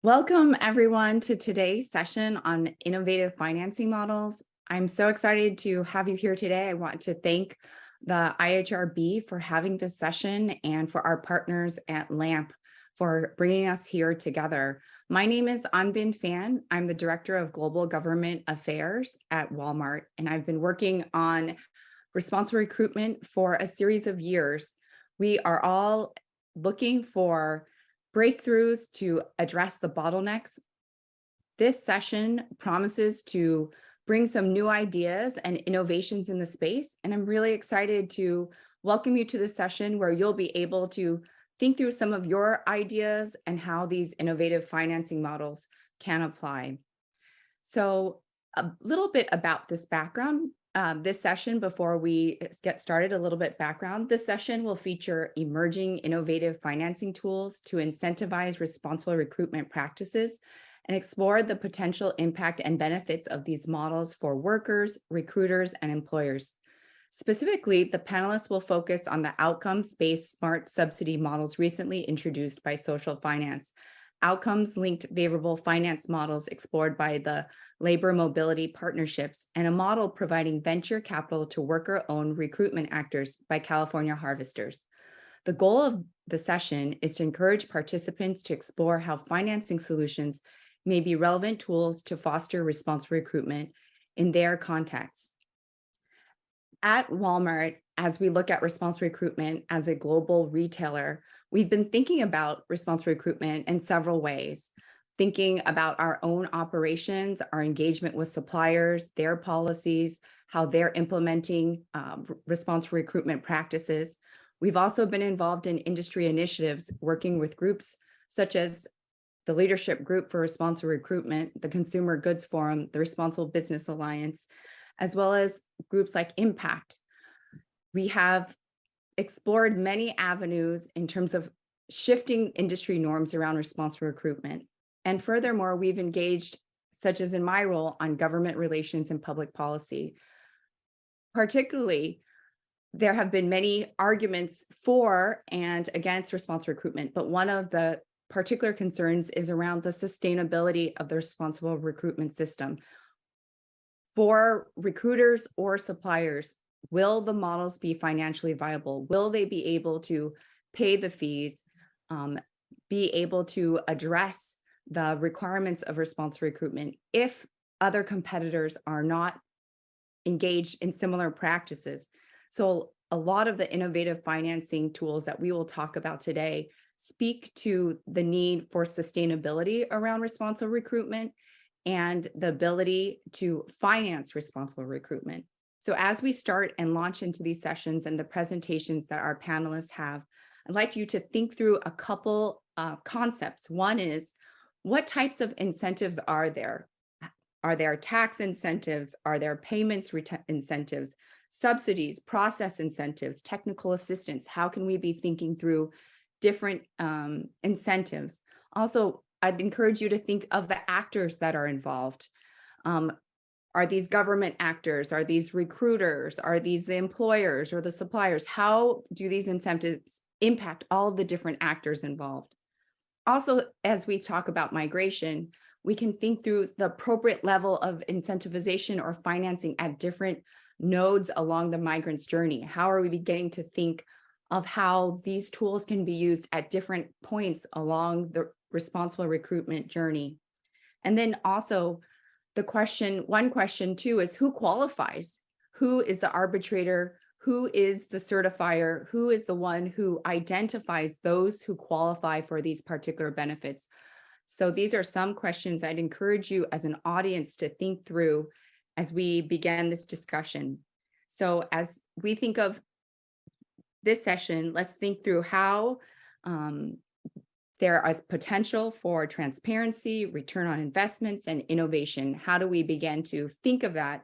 Welcome, everyone, to today's session on innovative financing models. I'm so excited to have you here today. I want to thank the IHRB for having this session and for our partners at LAMP for bringing us here together. My name is Anbin Fan. I'm the Director of Global Government Affairs at Walmart, and I've been working on responsible recruitment for a series of years. We are all looking for breakthroughs to address the bottlenecks. This session promises to bring some new ideas and innovations in the space, and I'm really excited to welcome you to this session where you'll be able to think through some of your ideas and how these innovative financing models can apply. So a little bit about this background. This session, before we get started, a little bit background. This session will feature emerging innovative financing tools to incentivize responsible recruitment practices and explore the potential impact and benefits of these models for workers, recruiters, and employers. Specifically, the panelists will focus on the outcomes-based smart subsidy models recently introduced by social finance, outcomes-linked favorable finance models explored by the labor mobility partnerships, and a model providing venture capital to worker-owned recruitment actors by California harvesters. The goal of the session is to encourage participants to explore how financing solutions may be relevant tools to foster responsible recruitment in their contexts. At Walmart, as we look at responsible recruitment as a global retailer, we've been thinking about responsible recruitment in several ways, thinking about our own operations, our engagement with suppliers, their policies, how they're implementing responsible recruitment practices. We've also been involved in industry initiatives, working with groups such as the Leadership Group for Responsible Recruitment, the Consumer Goods Forum, the Responsible Business Alliance, as well as groups like Impact. We have explored many avenues in terms of shifting industry norms around responsible recruitment. And furthermore, we've engaged, such as in my role, on government relations and public policy. Particularly, there have been many arguments for and against responsible recruitment, but one of the particular concerns is around the sustainability of the responsible recruitment system. For recruiters or suppliers, will the models be financially viable? Will they be able to pay the fees, be able to address the requirements of responsible recruitment if other competitors are not engaged in similar practices? So a lot of the innovative financing tools that we will talk about today speak to the need for sustainability around responsible recruitment and the ability to finance responsible recruitment. So as we start and launch into these sessions and the presentations that our panelists have, I'd like you to think through a couple concepts. One is, what types of incentives are there? Are there tax incentives? Are there payments incentives, subsidies, process incentives, technical assistance? How can we be thinking through different incentives? Also, I'd encourage you to think of the actors that are involved. Are these government actors? Are these recruiters? Are these the employers or the suppliers? How do these incentives impact all of the different actors involved? Also, as we talk about migration, we can think through the appropriate level of incentivization or financing at different nodes along the migrant's journey. How are we beginning to think of how these tools can be used at different points along the responsible recruitment journey? And then also one question too is, who qualifies? Who is the arbitrator? Who is the certifier? Who is the one who identifies those who qualify for these particular benefits? So these are some questions I'd encourage you as an audience to think through as we begin this discussion. So as we think of this session, let's think through how there is potential for transparency, return on investments, and innovation. How do we begin to think of that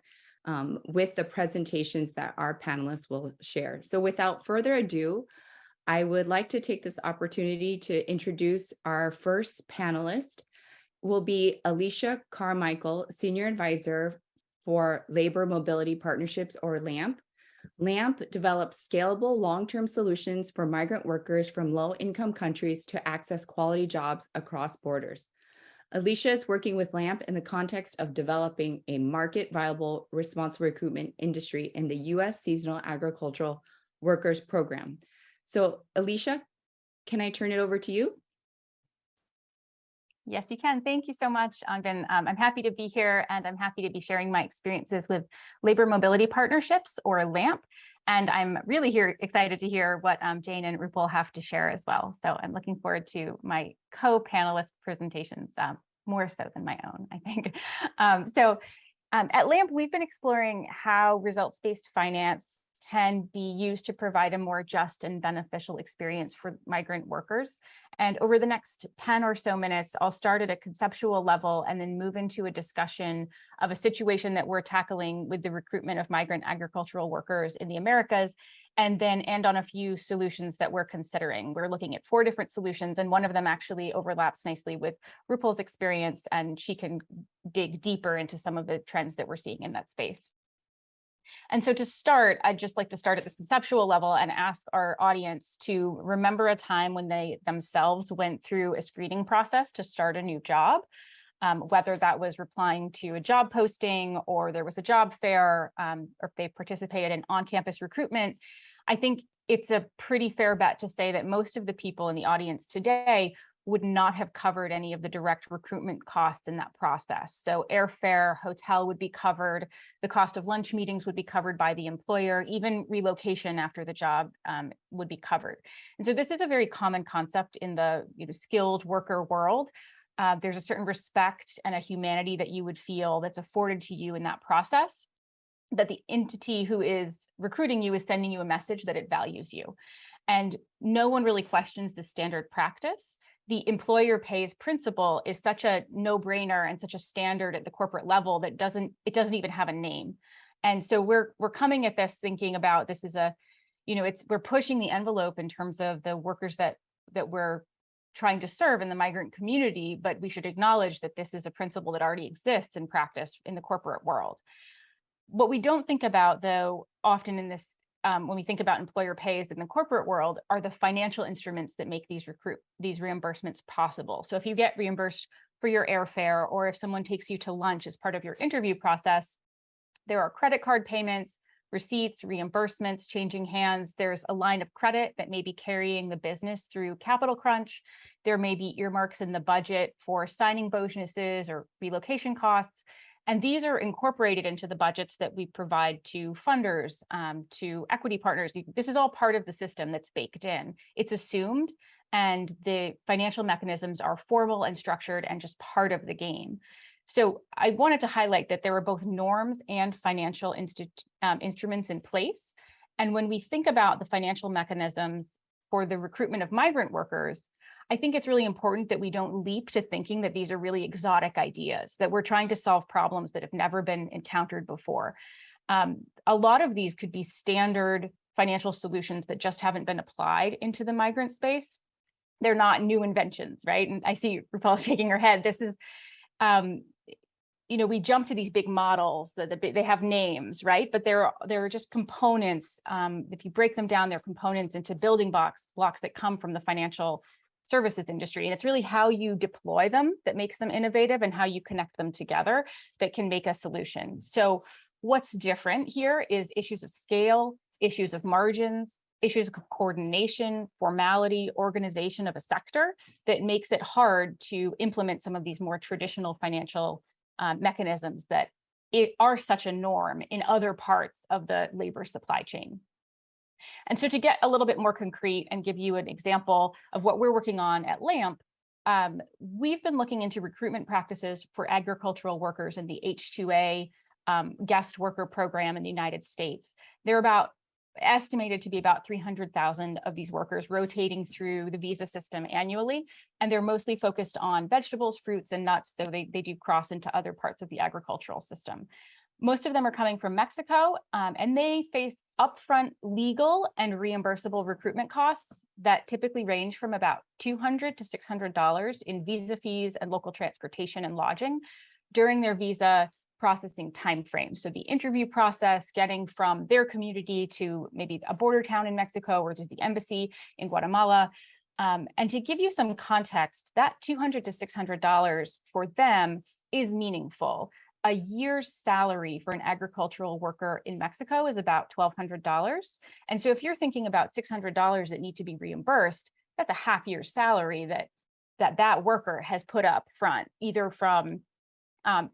with the presentations that our panelists will share? So without further ado, I would like to take this opportunity to introduce our first panelist. Will be Alicia Carmichael, Senior Advisor for Labor Mobility Partnerships, or LAMP. LAMP develops scalable long-term solutions for migrant workers from low-income countries to access quality jobs across borders. Alicia is working with LAMP in the context of developing a market viable responsible recruitment industry in the U.S. Seasonal Agricultural Workers Program. So Alicia, can I turn it over to you? Yes, you can. Thank you so much, Angan. I'm happy to be here, and I'm happy to be sharing my experiences with Labor Mobility Partnerships, or LAMP. And I'm really excited to hear what Jane and Rupal have to share as well. So I'm looking forward to my co-panelist presentations, more so than my own, I think. At LAMP, we've been exploring how results-based finance can be used to provide a more just and beneficial experience for migrant workers. And over the next 10 or so minutes, I'll start at a conceptual level and then move into a discussion of a situation that we're tackling with the recruitment of migrant agricultural workers in the Americas, and then end on a few solutions that we're considering. We're looking at 4 different solutions, and one of them actually overlaps nicely with Rupal's experience, and she can dig deeper into some of the trends that we're seeing in that space. And so to start, I'd just like to start at this conceptual level and ask our audience to remember a time when they themselves went through a screening process to start a new job, whether that was replying to a job posting or there was a job fair, or if they participated in on-campus recruitment. I think it's a pretty fair bet to say that most of the people in the audience today would not have covered any of the direct recruitment costs in that process. So airfare, hotel would be covered, the cost of lunch meetings would be covered by the employer, even relocation after the job would be covered. And so this is a very common concept in the skilled worker world. There's a certain respect and a humanity that you would feel that's afforded to you in that process, that the entity who is recruiting you is sending you a message that it values you. And no one really questions the standard practice. The employer pays principle is such a no-brainer and such a standard at the corporate level that it doesn't even have a name. And so we're coming at this thinking about this is we're pushing the envelope in terms of the workers that we're trying to serve in the migrant community, but we should acknowledge that this is a principle that already exists in practice in the corporate world. What we don't think about, though, often in this when we think about employer pays in the corporate world, are the financial instruments that make these reimbursements possible. So if you get reimbursed for your airfare, or if someone takes you to lunch as part of your interview process, there are credit card payments, receipts, reimbursements changing hands. There's a line of credit that may be carrying the business through capital crunch. There may be earmarks in the budget for signing bonuses or relocation costs. And these are incorporated into the budgets that we provide to funders, to equity partners. This is all part of the system that's baked in. It's assumed, and the financial mechanisms are formal and structured and just part of the game. So I wanted to highlight that there are both norms and financial instruments in place. And when we think about the financial mechanisms for the recruitment of migrant workers, I think it's really important that we don't leap to thinking that these are really exotic ideas, that we're trying to solve problems that have never been encountered before. A lot of these could be standard financial solutions that just haven't been applied into the migrant space. They're not new inventions, right? And I see Rupal shaking her head. This is, we jump to these big models that they have names, right? But there are just components. If you break them down, they're components into building blocks that come from the financial services industry. And it's really how you deploy them that makes them innovative, and how you connect them together that can make a solution. So what's different here is issues of scale, issues of margins, issues of coordination, formality, organization of a sector that makes it hard to implement some of these more traditional financial mechanisms that are such a norm in other parts of the labor supply chain. And so to get a little bit more concrete and give you an example of what we're working on at LAMP, we've been looking into recruitment practices for agricultural workers in the H-2A guest worker program in the United States. There are estimated to be about 300,000 of these workers rotating through the visa system annually, and they're mostly focused on vegetables, fruits, and nuts, so they do cross into other parts of the agricultural system. Most of them are coming from Mexico, and they face upfront legal and reimbursable recruitment costs that typically range from about $200 to $600 in visa fees and local transportation and lodging during their visa processing timeframe. So the interview process, getting from their community to maybe a border town in Mexico or to the embassy in Guatemala, And to give you some context, that $200 to $600 for them is meaningful. A year's salary for an agricultural worker in Mexico is about $1,200. And so if you're thinking about $600 that need to be reimbursed, that's a half year's salary that worker has put up front, either from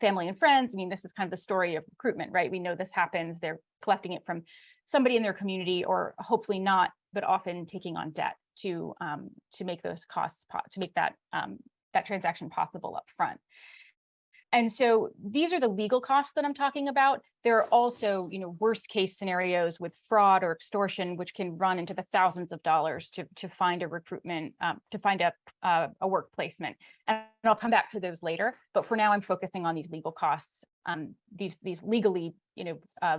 family and friends. I mean, this is kind of the story of recruitment, right? We know this happens. They're collecting it from somebody in their community, or hopefully not, but often taking on debt to make those costs, to make that transaction possible up front. And so these are the legal costs that I'm talking about. There are also, worst case scenarios with fraud or extortion, which can run into the thousands of dollars to find a recruitment, to find a work placement. And I'll come back to those later. But for now, I'm focusing on these legal costs, these legally,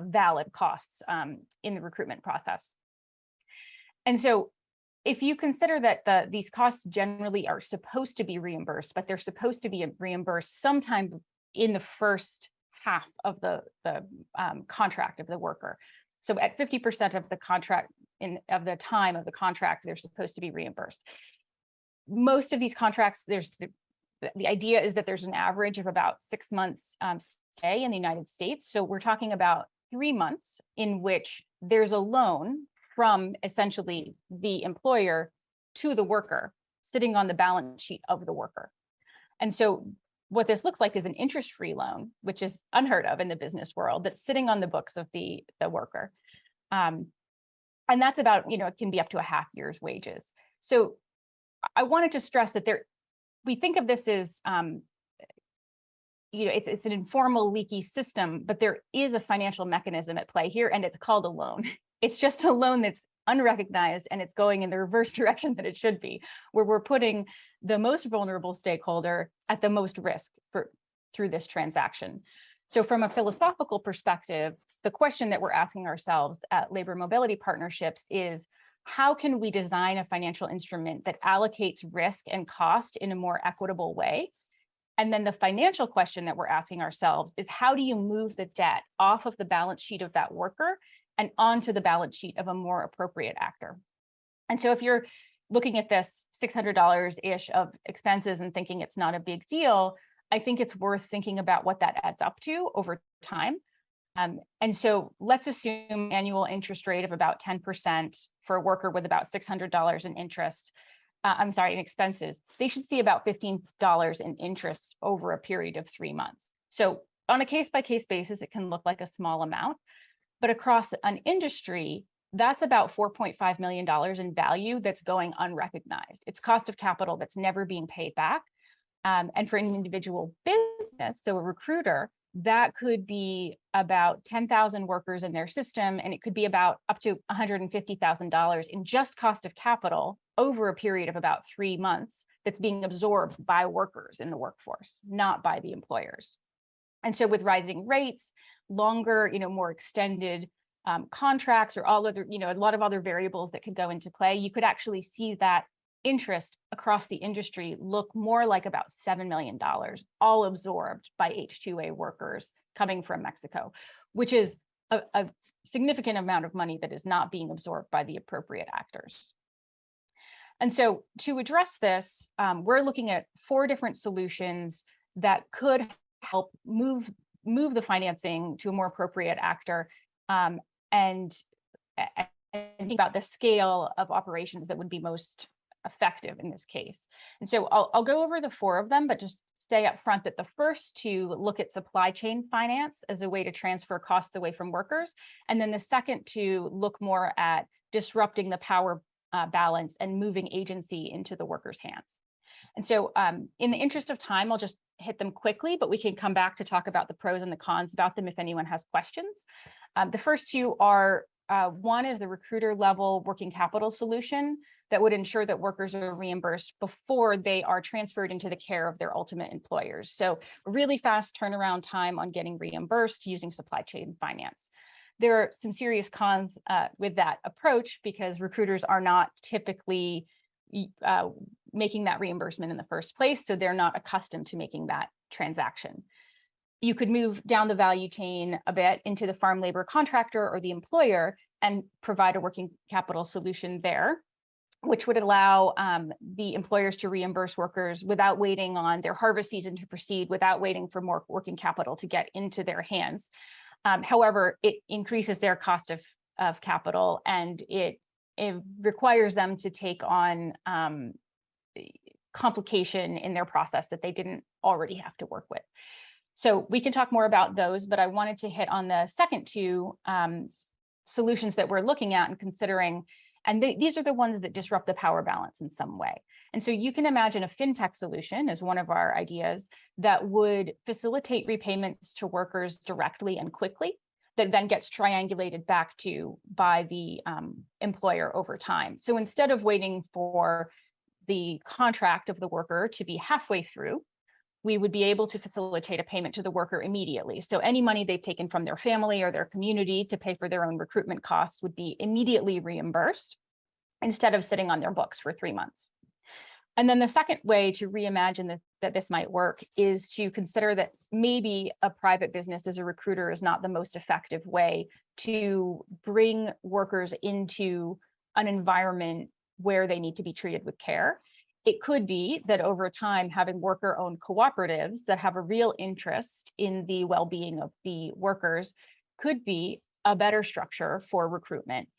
valid costs in the recruitment process. And so if you consider that these costs generally are supposed to be reimbursed, but they're supposed to be reimbursed sometime in the first half of the contract of the worker. So at 50% of the contract of the time of the contract, they're supposed to be reimbursed. Most of these contracts, the idea is that there's an average of about 6 months stay in the United States. So we're talking about 3 months in which there's a loan from essentially the employer to the worker sitting on the balance sheet of the worker. And so what this looks like is an interest-free loan, which is unheard of in the business world, that's sitting on the books of the worker. And that's about, it can be up to a half year's wages. So I wanted to stress that we think of this as, it's an informal, leaky system, but there is a financial mechanism at play here, and it's called a loan. It's just a loan that's unrecognized, and it's going in the reverse direction that it should be, where we're putting the most vulnerable stakeholder at the most risk through this transaction. So from a philosophical perspective, the question that we're asking ourselves at Labor Mobility Partnerships is, how can we design a financial instrument that allocates risk and cost in a more equitable way? And then the financial question that we're asking ourselves is, how do you move the debt off of the balance sheet of that worker and onto the balance sheet of a more appropriate actor? And so if you're looking at this $600-ish of expenses and thinking it's not a big deal, I think it's worth thinking about what that adds up to over time. And so let's assume annual interest rate of about 10% for a worker with about $600 in interest. In expenses. They should see about $15 in interest over a period of 3 months. So on a case-by-case basis, it can look like a small amount, but across an industry, that's about $4.5 million in value that's going unrecognized. It's cost of capital that's never being paid back. And for an individual business, so a recruiter, that could be about 10,000 workers in their system, and it could be about up to $150,000 in just cost of capital over a period of about 3 months that's being absorbed by workers in the workforce, not by the employers. And so with rising rates, longer, more extended contracts, or all other, a lot of other variables that could go into play, you could actually see that interest across the industry look more like about $7 million, all absorbed by H-2A workers coming from Mexico, which is a significant amount of money that is not being absorbed by the appropriate actors. And so to address this, we're looking at 4 different solutions that could help move the financing to a more appropriate actor, and think about the scale of operations that would be most effective in this case. And so I'll go over the 4 of them, but just stay up front that the first 2 look at supply chain finance as a way to transfer costs away from workers. And then the second 2 look more at disrupting the power balance and moving agency into the workers' hands. And so in the interest of time, I'll just hit them quickly, but we can come back to talk about the pros and the cons about them if anyone has questions. The first 2 are, one is the recruiter level working capital solution that would ensure that workers are reimbursed before they are transferred into the care of their ultimate employers. So really fast turnaround time on getting reimbursed using supply chain finance. There are some serious cons with that approach, because recruiters are not typically making that reimbursement in the first place, so they're not accustomed to making that transaction. You could move down the value chain a bit into the farm labor contractor or the employer and provide a working capital solution there. which would allow the employers to reimburse workers without waiting on their harvest season to proceed, without waiting for more working capital to get into their hands. However, it increases their cost of capital, and it requires them to take on complication in their process that they didn't already have to work with. So we can talk more about those, but I wanted to hit on the second two solutions that we're looking at and considering. And these are the ones that disrupt the power balance in some way. And so you can imagine a fintech solution as one of our ideas that would facilitate repayments to workers directly and quickly, that then gets triangulated back to by the employer over time. So instead of waiting for the contract of the worker to be halfway through, we would be able to facilitate a payment to the worker immediately. So any money they've taken from their family or their community to pay for their own recruitment costs would be immediately reimbursed instead of sitting on their books for 3 months. And then the second way to reimagine that this might work is to consider that maybe a private business as a recruiter is not the most effective way to bring workers into an environment where they need to be treated with care. It could be that over time, having worker-owned cooperatives that have a real interest in the well-being of the workers could be a better structure for recruitment.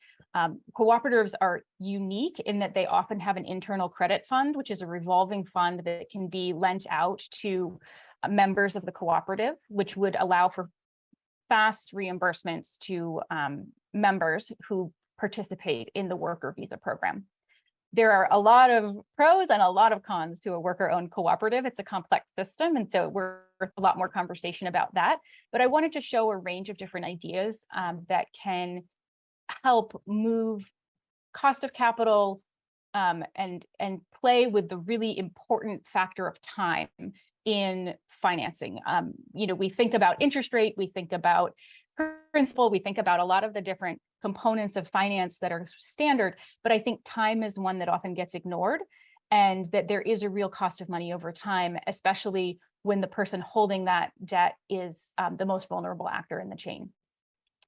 Cooperatives are unique in that they often have an internal credit fund, which is a revolving fund that can be lent out to members of the cooperative, which would allow for fast reimbursements to members who participate in the worker visa program. There are a lot of pros and a lot of cons to a worker-owned cooperative. It's a complex system, and so we're a lot more conversation about that. But I wanted to show a range of different ideas that can help move cost of capital and play with the really important factor of time in financing. We think about interest rate, we think about principal, we think about a lot of the different components of finance that are standard, but I think time is one that often gets ignored, and that there is a real cost of money over time, especially when the person holding that debt is the most vulnerable actor in the chain.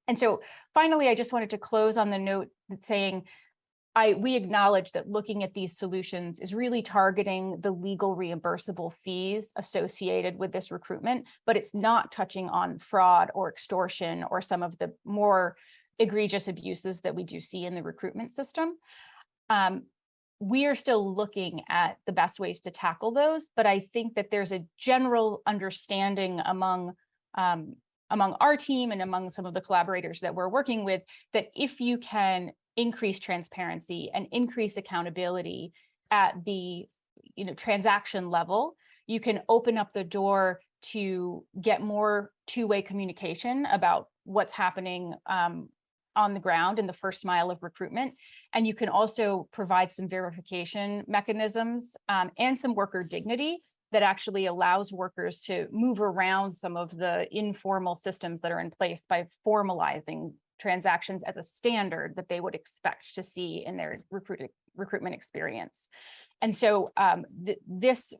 And so finally, I just wanted to close on the note that saying, we acknowledge that looking at these solutions is really targeting the legal reimbursable fees associated with this recruitment, but it's not touching on fraud or extortion or some of the more egregious abuses that we do see in the recruitment system. We are still looking at the best ways to tackle those, but I think that there's a general understanding among our team and among some of the collaborators that we're working with, that if you can increase transparency and increase accountability at the transaction level, you can open up the door to get more two-way communication about what's happening on the ground in the first mile of recruitment. And you can also provide some verification mechanisms and some worker dignity that actually allows workers to move around some of the informal systems that are in place by formalizing transactions as a standard that they would expect to see in their recruitment experience. And so this,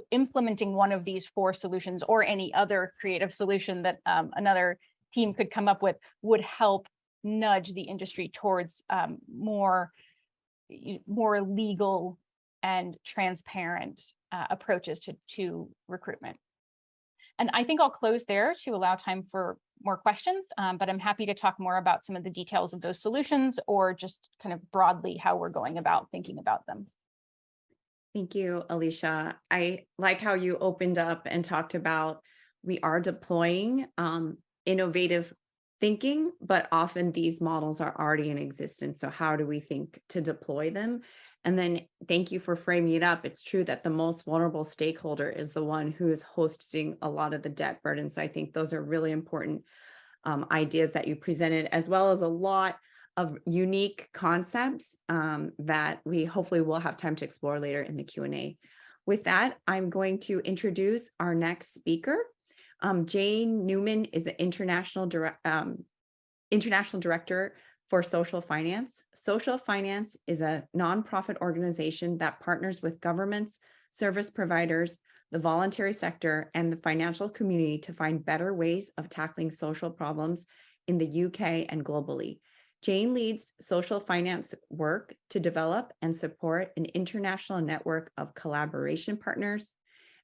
implementing one of these 4 solutions or any other creative solution that another team could come up with would help nudge the industry towards more legal and transparent approaches to recruitment. And I think I'll close there to allow time for more questions, but I'm happy to talk more about some of the details of those solutions or just kind of broadly how we're going about thinking about them. Thank you, Alicia. I like how you opened up and talked about we are deploying innovative thinking, but often these models are already in existence. So how do we think to deploy them? And then thank you for framing it up. It's true that the most vulnerable stakeholder is the one who is hosting a lot of the debt burden. So I think those are really important ideas that you presented, as well as a lot of unique concepts that we hopefully will have time to explore later in the Q&A. With that, I'm going to introduce our next speaker. Jane Newman is the International Director for Social Finance. Social Finance is a nonprofit organization that partners with governments, service providers, the voluntary sector, and the financial community to find better ways of tackling social problems in the UK and globally. Jane leads social finance work to develop and support an international network of collaboration partners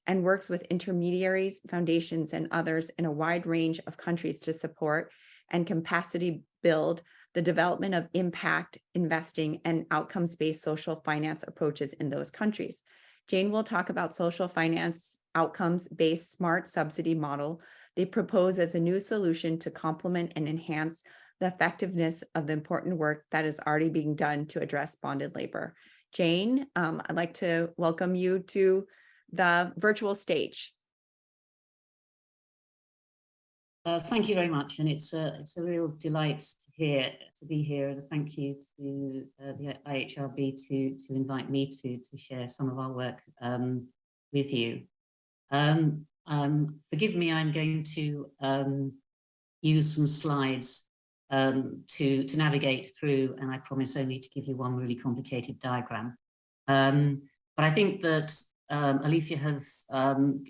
and works with intermediaries, foundations, and others in a wide range of countries to support and capacity build the development of impact investing and outcomes-based social finance approaches in those countries. Jane will talk about social finance outcomes-based smart subsidy model they propose as a new solution to complement and enhance the effectiveness of the important work that is already being done to address bonded labor. Jane, I'd like to welcome you to the virtual stage. Thank you very much, and it's a real delight to be here. And thank you to the IHRB to invite me to share some of our work with you. Forgive me, I'm going to use some slides to navigate through, and I promise only to give you one really complicated diagram. But I think that Alicia has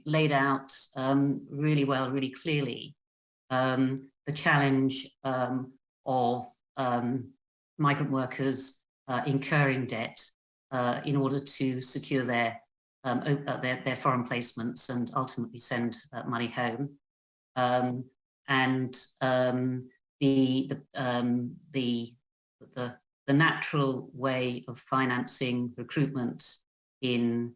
laid out really well, really clearly, the challenge of migrant workers incurring debt in order to secure their foreign placements and ultimately send money home, and the natural way of financing recruitment in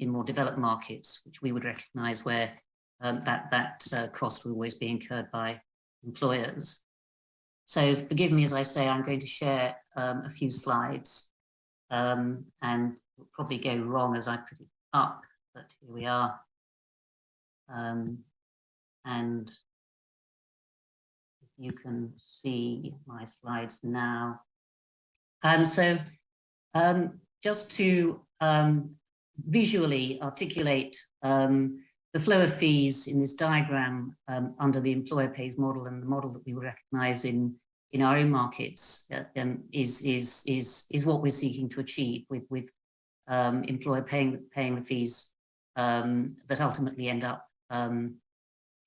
more developed markets, which we would recognise where that cost will always be incurred by employers. So forgive me as I say, I'm going to share a few slides, and it'll probably go wrong as I put it up, but here we are. And if you can see my slides now. So just to visually articulate the flow of fees in this diagram under the employer pays model and the model that we will recognise in our own markets is what we're seeking to achieve with employer paying the fees that ultimately end up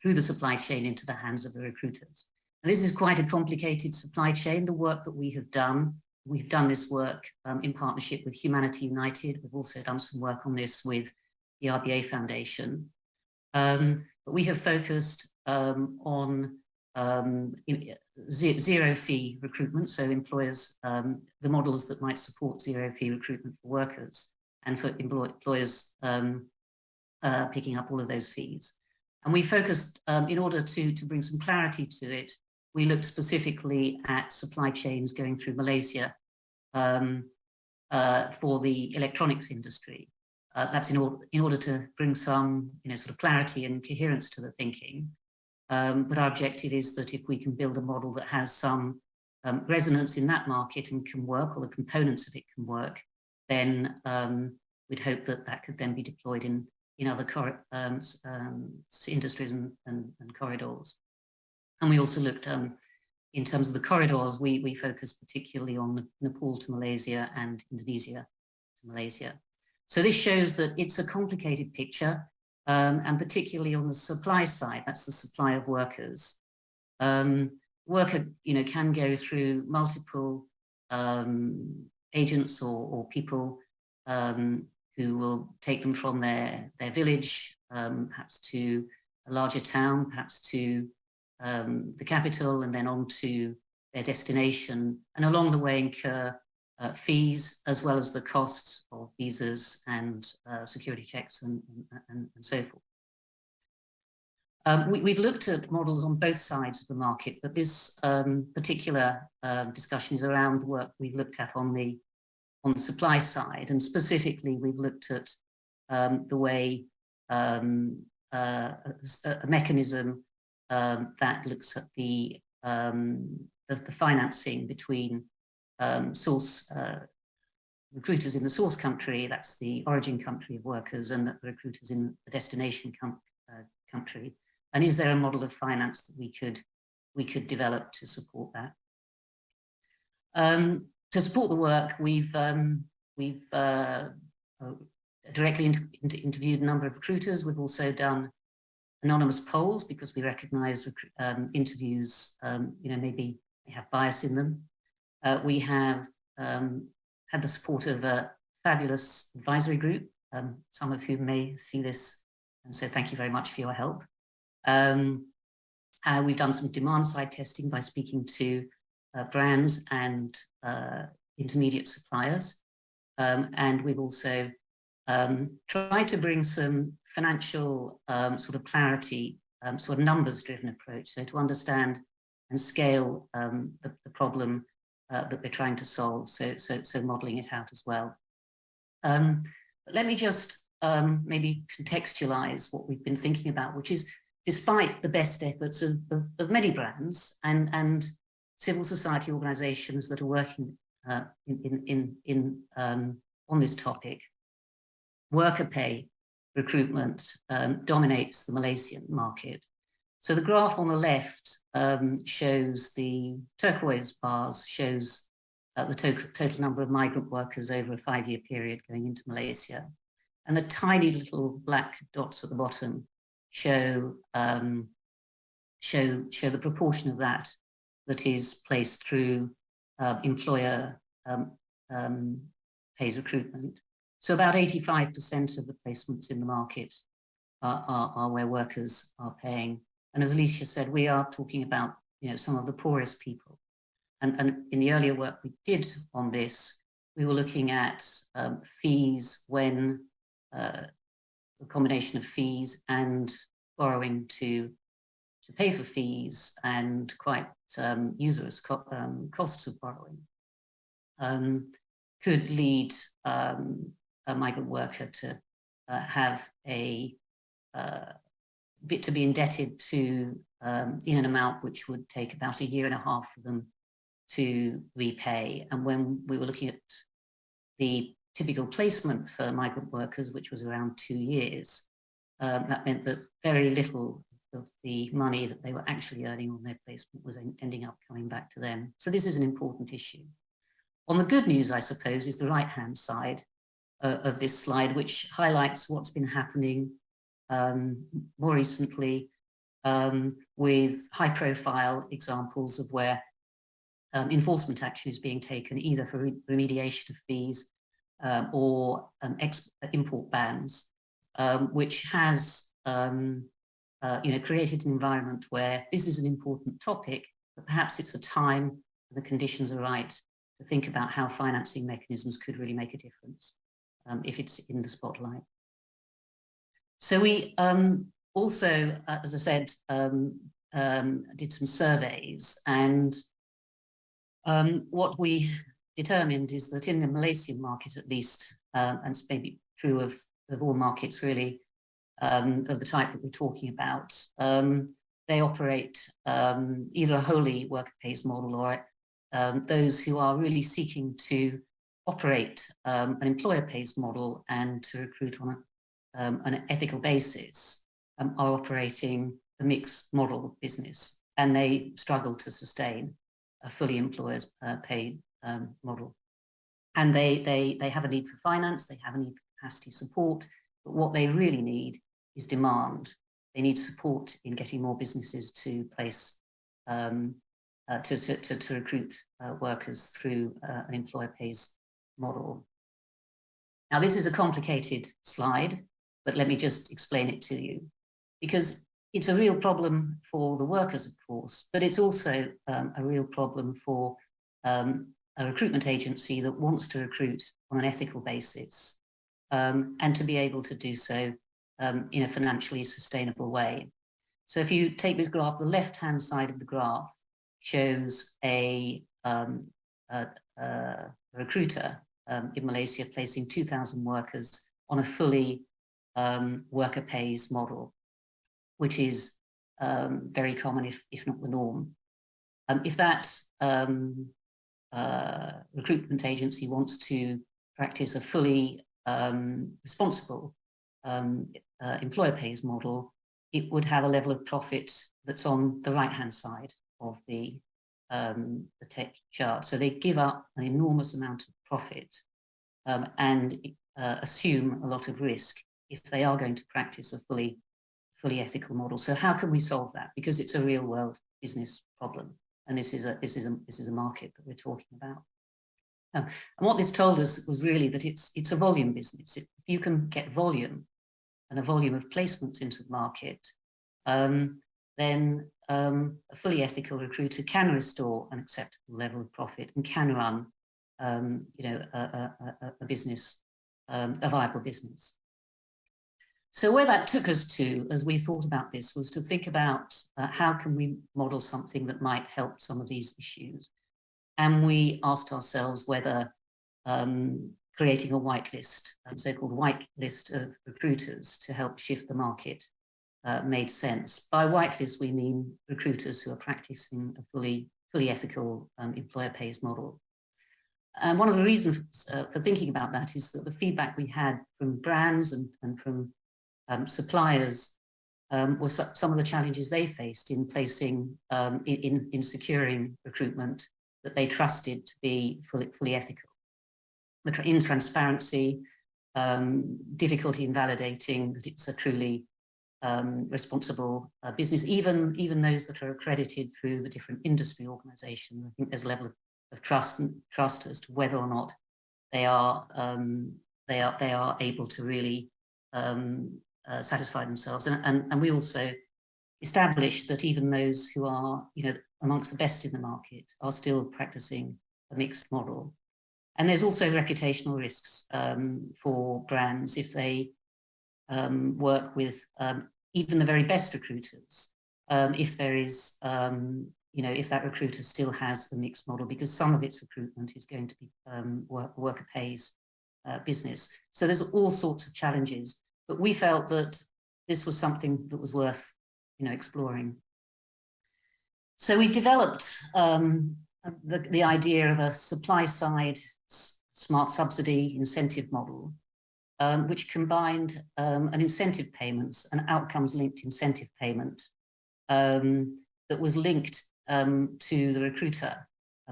through the supply chain into the hands of the recruiters. And this is quite a complicated supply chain. The work that we've done this work in partnership with Humanity United. We've also done some work on this with the RBA Foundation. But we have focused on zero fee recruitment, so employers, the models that might support zero fee recruitment for workers and for employers picking up all of those fees. And we focused, in order to bring some clarity to it, we looked specifically at supply chains going through Malaysia for the electronics industry. That's in order to bring some sort of clarity and coherence to the thinking. But our objective is that if we can build a model that has some resonance in that market and can work, or the components of it can work, then we'd hope that that could then be deployed in other industries and corridors. And we also looked, in terms of the corridors, we focused particularly on Nepal to Malaysia and Indonesia to Malaysia. So this shows that it's a complicated picture, and particularly on the supply side, that's the supply of workers. Worker, can go through multiple agents or people who will take them from their village, perhaps to a larger town, perhaps to the capital, and then on to their destination, and along the way incur fees, as well as the costs of visas and security checks and so forth. We've looked at models on both sides of the market, but this particular discussion is around the work we've looked at on the supply side, and specifically we've looked at the way a mechanism that looks at the financing between source recruiters in the source country, that's the origin country of workers, and the recruiters in the destination country. And is there a model of finance that we could develop to support that? To support the work, we've directly interviewed a number of recruiters. We've also done anonymous polls because we recognise interviews, maybe they have bias in them. We have had the support of a fabulous advisory group, some of whom may see this, and so thank you very much for your help. We've done some demand side testing by speaking to brands and intermediate suppliers, and we've also tried to bring some financial sort of clarity, sort of numbers-driven approach, so to understand and scale the problem that we're trying to solve, so modelling it out as well. But let me just maybe contextualise what we've been thinking about, which is, despite the best efforts of many brands and civil society organisations that are working on this topic, worker pay recruitment dominates the Malaysian market. So the graph on the left shows the turquoise bars, shows the total number of migrant workers over a 5-year period going into Malaysia. And the tiny little black dots at the bottom show the proportion of that is placed through employer pays recruitment. So about 85% of the placements in the market are where workers are paying. And as Alicia said, we are talking about, you know, some of the poorest people. And in the earlier work we did on this, we were looking at fees when a combination of fees and borrowing to pay for fees, and quite usurious costs of borrowing could lead a migrant worker to have a bit to be indebted to in an amount which would take about 1.5 years for them to repay. And when we were looking at the typical placement for migrant workers, which was around 2 years, that meant that very little of the money that they were actually earning on their placement was ending up coming back to them. So this is an important issue. On the good news, I suppose, is the right-hand side of this slide, which highlights what's been happening more recently with high-profile examples of where enforcement action is being taken, either for remediation of fees or import bans, which has created an environment where this is an important topic, but perhaps it's a time and the conditions are right to think about how financing mechanisms could really make a difference if it's in the spotlight. So we also, as I said, did some surveys, and what we determined is that in the Malaysian market, at least, and it's maybe true of all markets really, of the type that we're talking about, they operate either a wholly worker pays model, or those who are really seeking to operate an employer pays model and to recruit on an ethical basis, are operating a mixed model business, and they struggle to sustain a fully employers paid model. And they have a need for finance, they have a need for capacity support, but what they really need is demand. They need support in getting more businesses to place, to recruit workers through an employer pays model. Now, this is a complicated slide, but let me just explain it to you, because it's a real problem for the workers, of course, but it's also a real problem for a recruitment agency that wants to recruit on an ethical basis and to be able to do so in a financially sustainable way. So if you take this graph, the left-hand side of the graph shows a recruiter in Malaysia placing 2,000 workers on a fully worker pays model, which is very common, if not the norm. If that recruitment agency wants to practice a fully responsible employer pays model, it would have a level of profit that's on the right-hand side of the tech chart. So they give up an enormous amount of profit and assume a lot of risk if they are going to practice a fully ethical model. So how can we solve that? Because it's a real world business problem and this is a market that we're talking about. And what this told us was really that it's a volume business. If you can get volume and a volume of placements into the market, then a fully ethical recruiter can restore an acceptable level of profit and can run, a business, a viable business. So where that took us to, as we thought about this, was to think about how can we model something that might help some of these issues. And we asked ourselves whether creating a whitelist, a so-called whitelist of recruiters to help shift the market made sense. By whitelist, we mean recruiters who are practicing a fully ethical employer pays model. And one of the reasons for thinking about that is that the feedback we had from brands and from suppliers was some of the challenges they faced in placing, in securing recruitment that they trusted to be fully ethical. The intransparency, difficulty in validating that it's a truly responsible business, even those that are accredited through the different industry organisations. I think there's a level of trust as to whether or not they are able to really satisfy themselves. And we also established that even those who are, amongst the best in the market are still practicing a mixed model. And there's also reputational risks for brands if they work with even the very best recruiters, if there is, if that recruiter still has a mixed model, because some of its recruitment is going to be worker pays business. So there's all sorts of challenges, but we felt that this was something that was worth, exploring. So we developed the idea of a supply side smart subsidy incentive model, which combined an incentive payments, an outcomes linked incentive payment that was linked to the recruiter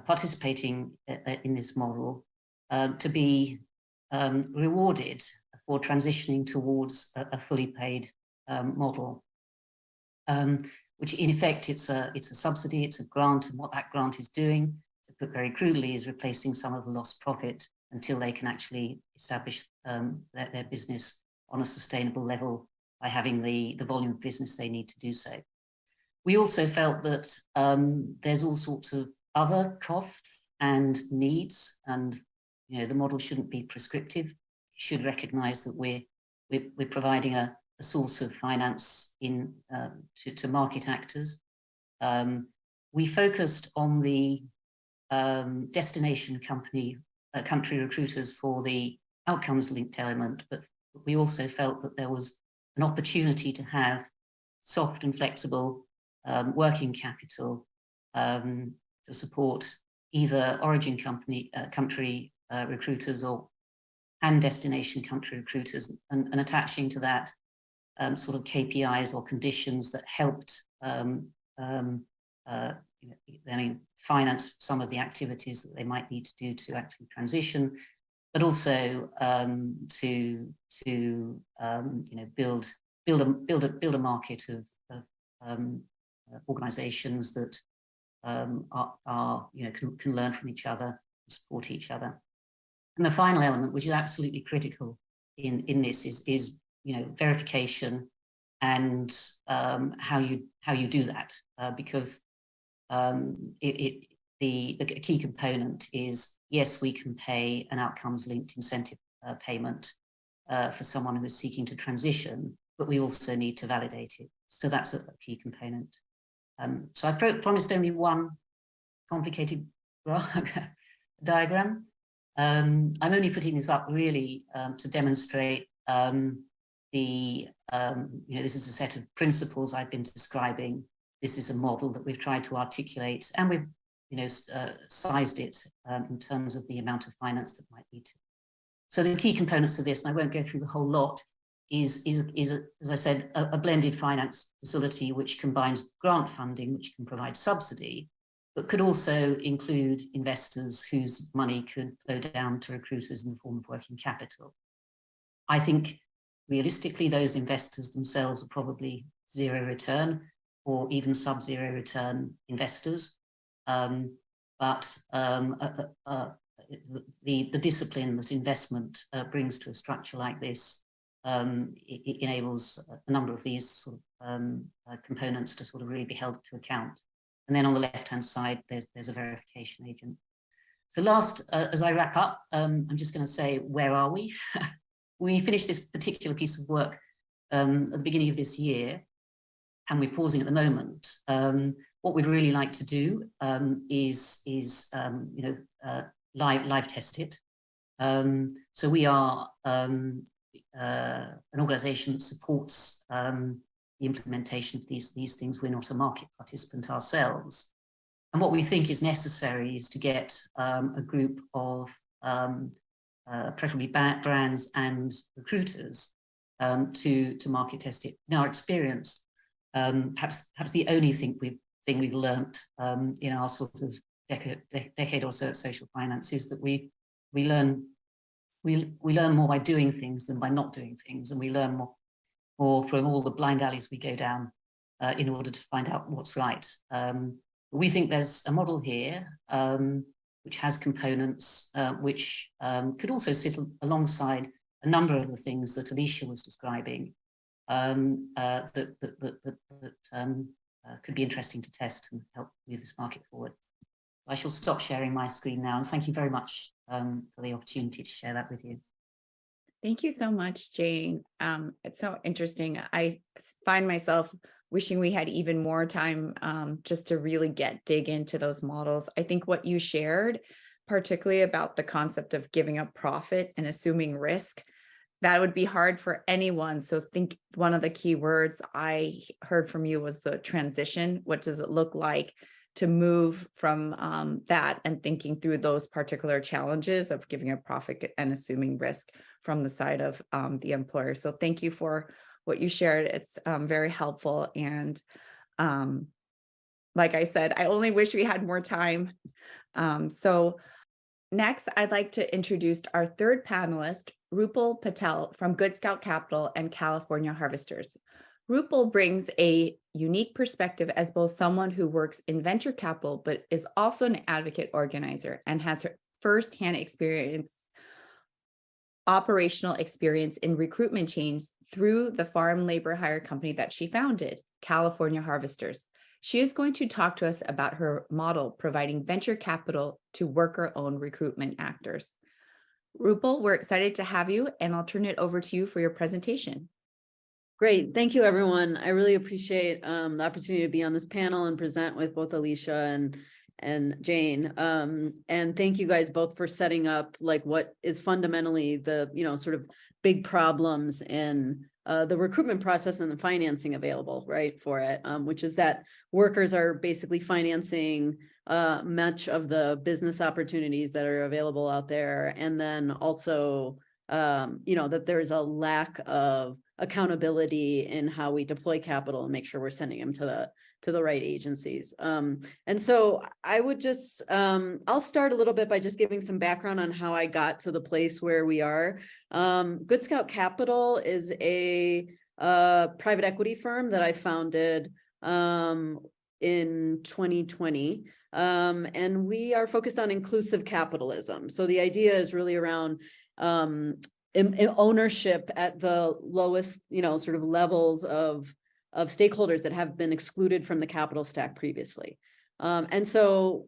participating in this model to be rewarded for transitioning towards a fully paid model, which in effect it's a subsidy, it's a grant, and what that grant is doing, to put very crudely, is replacing some of the lost profit until they can actually establish their business on a sustainable level by having the volume of business they need to do so. We also felt that there's all sorts of other costs and needs, and the model shouldn't be prescriptive. You should recognise that we're providing a source of finance to market actors. We focused on the destination country recruiters for the outcomes linked element, but we also felt that there was an opportunity to have soft and flexible working capital to support either origin country recruiters and destination country recruiters, and attaching to that sort of KPIs or conditions that helped finance some of the activities that they might need to do to actually transition, but also to build a market of organisations that can learn from each other, support each other. And the final element, which is absolutely critical in this, is verification and how you do that, because the key component is, yes, we can pay an outcomes linked incentive payment for someone who is seeking to transition, but we also need to validate it. So that's a key component. So I promised only one complicated diagram. I'm only putting this up really to demonstrate this is a set of principles I've been describing. This is a model that we've tried to articulate, and we've sized it in terms of the amount of finance that might need to. So the key components of this, and I won't go through the whole lot, is as I said, a blended finance facility which combines grant funding, which can provide subsidy, but could also include investors whose money could flow down to recruiters in the form of working capital. I think realistically, those investors themselves are probably zero return or even sub-zero return investors. but the discipline that investment brings to a structure like this it enables a number of these sort of components to sort of really be held to account. And then on the left-hand side, there's a verification agent. So last, as I wrap up, I'm just going to say, where are we? We finished this particular piece of work at the beginning of this year, and we're pausing at the moment. What we'd really like to do is live test it. So we are an organization that supports the implementation of these things. We're not a market participant ourselves. And what we think is necessary is to get a group of preferably brands and recruiters to market test it. In our experience, perhaps the only thing we've learnt in our sort of decade or so at social finance is that we learn more by doing things than by not doing things, and we learn more from all the blind alleys we go down in order to find out what's right. We think there's a model here which has components which could also sit alongside a number of the things that Alicia was describing that could be interesting to test and help move this market forward. I shall stop sharing my screen now, and thank you very much for the opportunity to share that with you. Thank you so much, Jane. It's so interesting. I find myself wishing we had even more time just to really dig into those models. I think what you shared, particularly about the concept of giving up profit and assuming risk, that would be hard for anyone. So think one of the key words I heard from you was the transition. What does it look like to move from that and thinking through those particular challenges of giving up profit and assuming risk from the side of the employer? So thank you for what you shared. It's very helpful. And like I said, I only wish we had more time. So next, I'd like to introduce our third panelist, Rupal Patel from Good Scout Capital and California Harvesters. Rupal brings a unique perspective as both someone who works in venture capital, but is also an advocate organizer and has her firsthand operational experience in recruitment chains through the farm labor hire company that she founded, California Harvesters. She is going to talk to us about her model providing venture capital to worker-owned recruitment actors. Rupal, we're excited to have you, and I'll turn it over to you for your presentation. Great. Thank you, everyone. I really appreciate the opportunity to be on this panel and present with both Alicia and Jane. And thank you guys both for setting up like what is fundamentally the, sort of big problems in the recruitment process and the financing available, right, for it, which is that workers are basically financing much of the business opportunities that are available out there. And then also, that there's a lack of accountability in how we deploy capital and make sure we're sending them to the right agencies. And so I would just, I'll start a little bit by just giving some background on how I got to the place where we are. Good Scout Capital is a private equity firm that I founded in 2020. And we are focused on inclusive capitalism. So the idea is really around ownership at the lowest, sort of levels of stakeholders that have been excluded from the capital stack previously. And so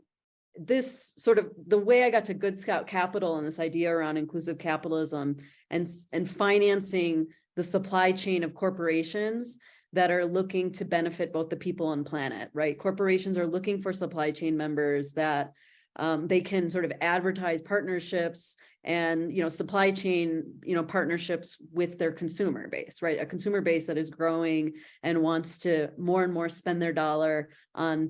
this sort of the way I got to Good Scout Capital and this idea around inclusive capitalism and financing the supply chain of corporations that are looking to benefit both the people and planet, right? Corporations are looking for supply chain members that they can sort of advertise partnerships and, supply chain, partnerships with their consumer base, right? A consumer base that is growing and wants to more and more spend their dollar on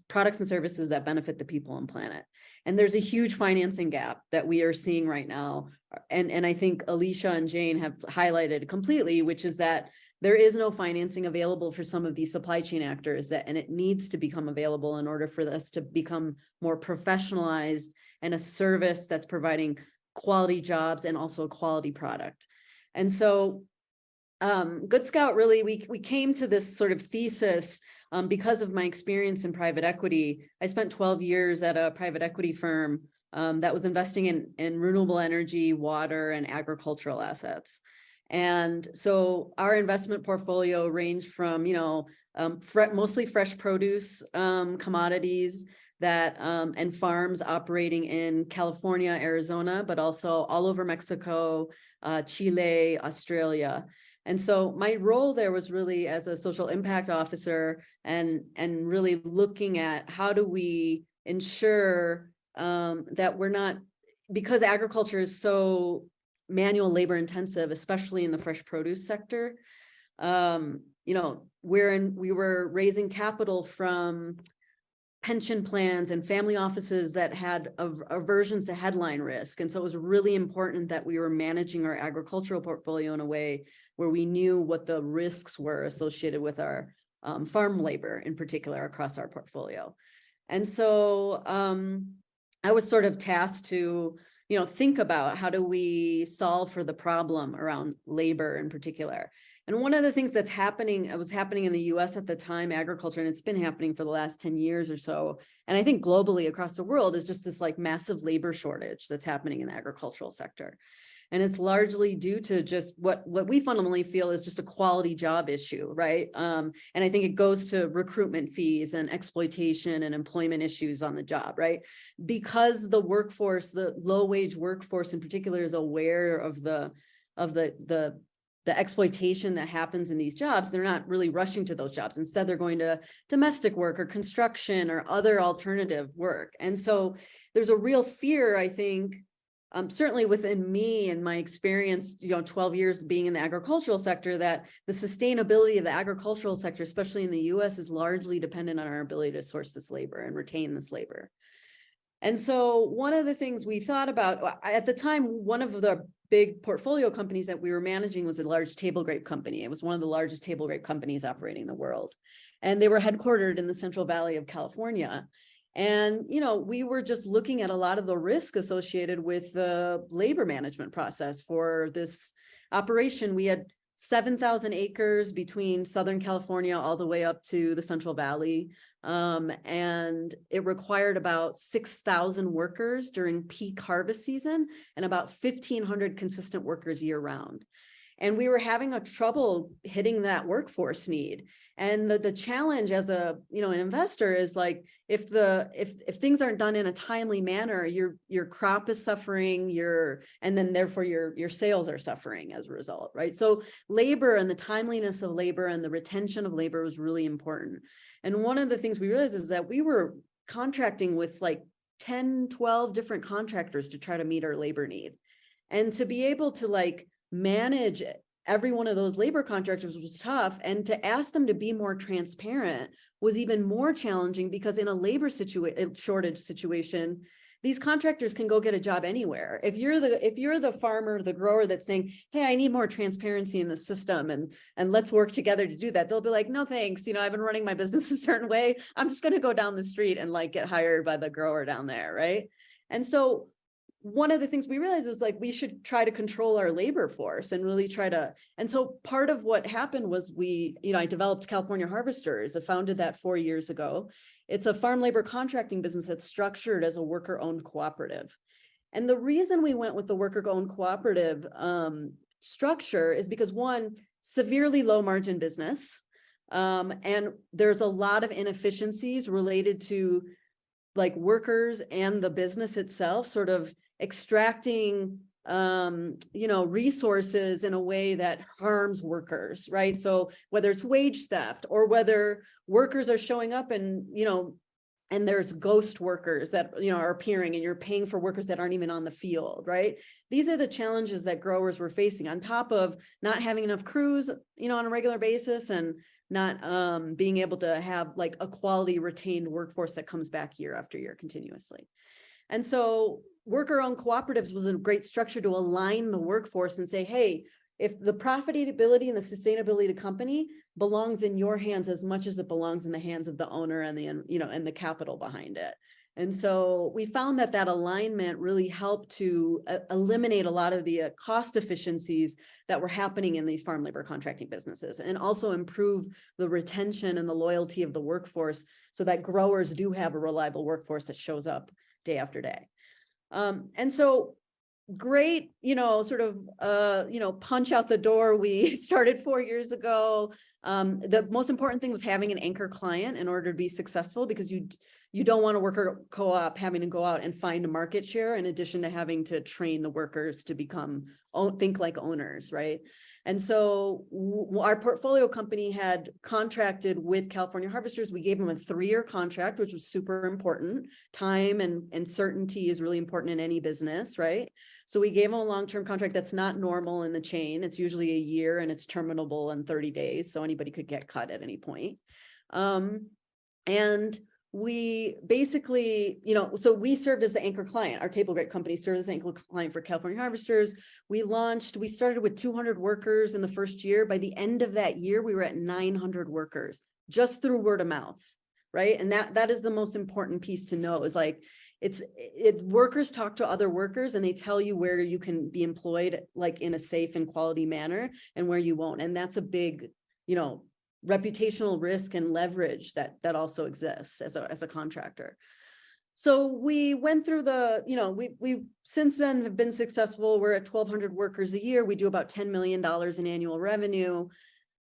products and services that benefit the people and planet. And there's a huge financing gap that we are seeing right now. And I think Alicia and Jane have highlighted completely, which is that there is no financing available for some of these supply chain actors and it needs to become available in order for this to become more professionalized and a service that's providing quality jobs and also a quality product. And so Good Scout really, we came to this sort of thesis because of my experience in private equity. I spent 12 years at a private equity firm that was investing in renewable energy, water, and agricultural assets. And so our investment portfolio ranged from, mostly fresh produce commodities that and farms operating in California, Arizona, but also all over Mexico, Chile, Australia. And so my role there was really as a social impact officer and really looking at how do we ensure that we're not, because agriculture is so manual labor intensive, especially in the fresh produce sector. We were raising capital from pension plans and family offices that had aversions to headline risk. And so it was really important that we were managing our agricultural portfolio in a way where we knew what the risks were associated with our farm labor in particular across our portfolio. And so I was sort of tasked to, think about how do we solve for the problem around labor in particular. And one of the things that's happening, it was happening in the US at the time, agriculture, and it's been happening for the last 10 years or so. And I think globally across the world is just this like massive labor shortage that's happening in the agricultural sector. And it's largely due to just what we fundamentally feel is just a quality job issue, right? And I think it goes to recruitment fees and exploitation and employment issues on the job, right? Because the workforce, the low wage workforce in particular, is aware of the exploitation that happens in these jobs, they're not really rushing to those jobs. Instead, they're going to domestic work or construction or other alternative work. And so there's a real fear, I think, certainly within me and my experience, 12 years being in the agricultural sector, that the sustainability of the agricultural sector, especially in the US, is largely dependent on our ability to source this labor and retain this labor. And so one of the things we thought about at the time, one of the big portfolio companies that we were managing was a large table grape company. It was one of the largest table grape companies operating in the world. And they were headquartered in the Central Valley of California. And, we were just looking at a lot of the risk associated with the labor management process for this operation. We had 7,000 acres between Southern California all the way up to the Central Valley. And it required about 6,000 workers during peak harvest season and about 1,500 consistent workers year round. And we were having a trouble hitting that workforce need. And the challenge as an investor is like, if things aren't done in a timely manner, your crop is suffering, and then therefore your sales are suffering as a result, right? So labor and the timeliness of labor and the retention of labor was really important. And one of the things we realized is that we were contracting with like 10, 12 different contractors to try to meet our labor need. And to be able to like manage every one of those labor contractors was tough. And to ask them to be more transparent was even more challenging, because in a labor shortage situation, these contractors can go get a job anywhere. If you're the farmer, the grower that's saying, hey, I need more transparency in the system and let's work together to do that, they'll be like, no, thanks. I've been running my business a certain way. I'm just going to go down the street and like get hired by the grower down there. Right. And so one of the things we realized is like, we should try to control our labor force and really and so part of what happened was I developed California Harvesters. I founded that 4 years ago. It's a farm labor contracting business that's structured as a worker-owned cooperative. And the reason we went with the worker-owned cooperative structure is because, one, severely low margin business. And there's a lot of inefficiencies related to like workers and the business itself sort of extracting resources in a way that harms workers, right? So whether it's wage theft or whether workers are showing up and there's ghost workers that are appearing, and you're paying for workers that aren't even on the field, right? These are the challenges that growers were facing, on top of not having enough crews on a regular basis, and not being able to have like a quality retained workforce that comes back year after year continuously. And so worker-owned cooperatives was a great structure to align the workforce and say, hey, if the profitability and the sustainability of the company belongs in your hands as much as it belongs in the hands of the owner and the capital behind it. And so we found that that alignment really helped to eliminate a lot of the cost efficiencies that were happening in these farm labor contracting businesses, and also improve the retention and the loyalty of the workforce so that growers do have a reliable workforce that shows up day after day. And so great, sort of, punch out the door. We started 4 years ago. The most important thing was having an anchor client in order to be successful, because you don't want a worker co-op having to go out and find a market share in addition to having to train the workers to think like owners, right? And so our portfolio company had contracted with California Harvesters. We gave them a 3-year contract, which was super important. Time and certainty is really important in any business, right? So we gave them a long-term contract that's not normal in the chain. It's usually a year and it's terminable in 30 days. So anybody could get cut at any point. And we basically, so we served as the anchor client. Our table grape company served as the anchor client for California Harvesters. We started with 200 workers in the first year. By the end of that year, we were at 900 workers just through word of mouth, right? And that is the most important piece to know, is like, workers talk to other workers and they tell you where you can be employed, like in a safe and quality manner, and where you won't. And that's a big, reputational risk and leverage that also exists as a contractor. So we went through we since then have been successful. We're at 1,200 workers a year. We do about $10 million in annual revenue.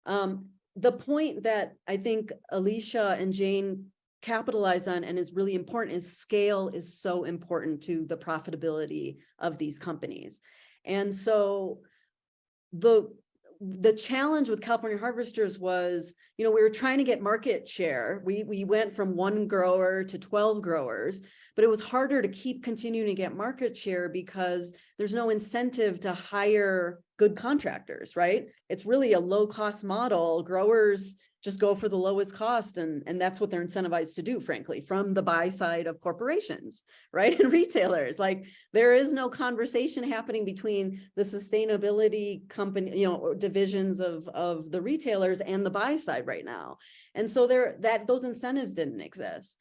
The point that I think Alicia and Jane capitalize on and is really important is scale is so important to the profitability of these companies. And so the challenge with California Harvesters was, we were trying to get market share. We went from 1 grower to 12 growers, but it was harder to keep continuing to get market share because there's no incentive to hire good contractors, right? It's really a low cost model. Growers just go for the lowest cost, and that's what they're incentivized to do, frankly, from the buy side of corporations, right? And retailers. Like, there is no conversation happening between the sustainability company, divisions of the retailers and the buy side right now. And so those incentives didn't exist.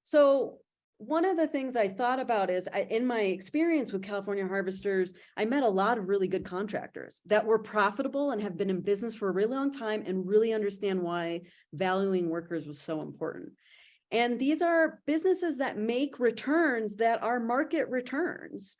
So one of the things I thought about is, in my experience with California Harvesters, I met a lot of really good contractors that were profitable and have been in business for a really long time and really understand why valuing workers was so important. And these are businesses that make returns that are market returns.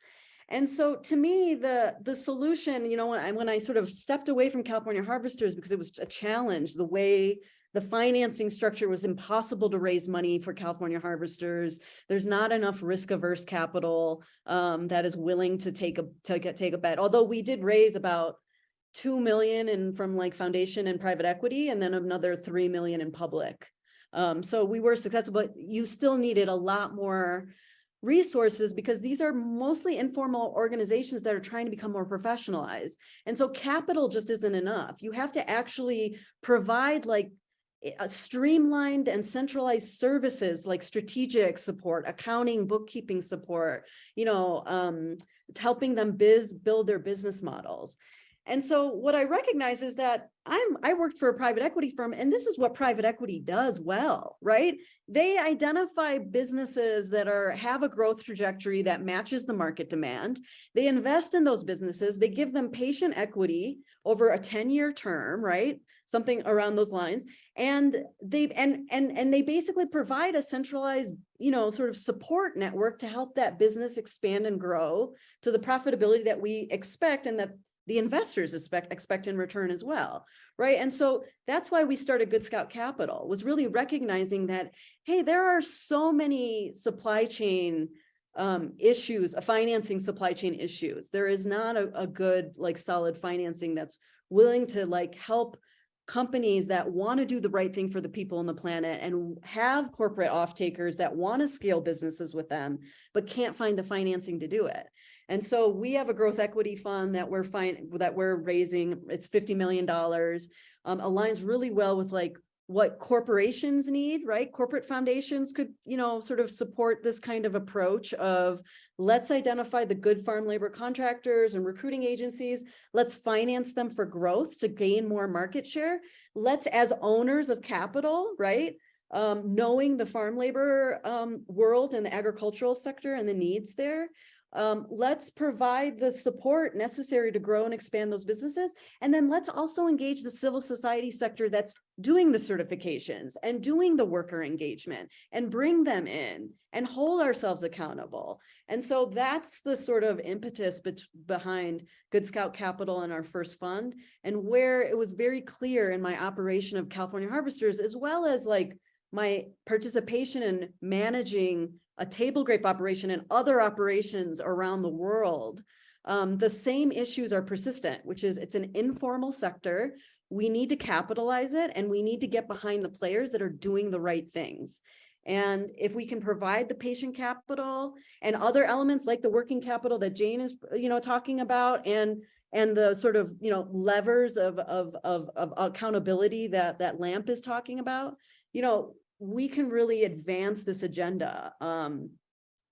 And so to me, the solution, when I sort of stepped away from California Harvesters because it was a challenge, the way the financing structure was impossible to raise money for California Harvesters. There's not enough risk-averse capital that is willing to take a bet. Although we did raise about $2 million from like foundation and private equity, and then another $3 million in public. So we were successful, but you still needed a lot more resources because these are mostly informal organizations that are trying to become more professionalized. And so capital just isn't enough. You have to actually provide like a streamlined and centralized services like strategic support, accounting, bookkeeping support, helping them build their business models. And so what I recognize is that I worked for a private equity firm, and this is what private equity does well, right? They identify businesses that have a growth trajectory that matches the market demand. They invest in those businesses. They give them patient equity over a 10-year term, right? Something around those lines. And they basically provide a centralized, sort of support network to help that business expand and grow to the profitability that we expect and that the investors expect in return as well, right? And so that's why we started Good Scout Capital, was really recognizing that, hey, there are so many supply chain issues, financing supply chain issues. There is not a good, like, solid financing that's willing to like help companies that want to do the right thing for the people on the planet and have corporate off-takers that want to scale businesses with them, but can't find the financing to do it. And so we have a growth equity fund that we're raising. It's $50 million, aligns really well with like what corporations need, right? Corporate foundations could, sort of support this kind of approach of, let's identify the good farm labor contractors and recruiting agencies. Let's finance them for growth to gain more market share. Let's, as owners of capital, right? knowing the farm labor world and the agricultural sector and the needs there. Let's provide the support necessary to grow and expand those businesses. And then let's also engage the civil society sector that's doing the certifications and doing the worker engagement and bring them in and hold ourselves accountable. And so that's the sort of impetus behind Good Scout Capital and our first fund, and where it was very clear in my operation of California Harvesters, as well as like my participation in managing a table grape operation and other operations around the world, the same issues are persistent, which is it's an informal sector. We need to capitalize it, and we need to get behind the players that are doing the right things. And if we can provide the patient capital and other elements like the working capital that Jane is, talking about, and the sort of, levers of accountability that LAMP is talking about, we can really advance this agenda. And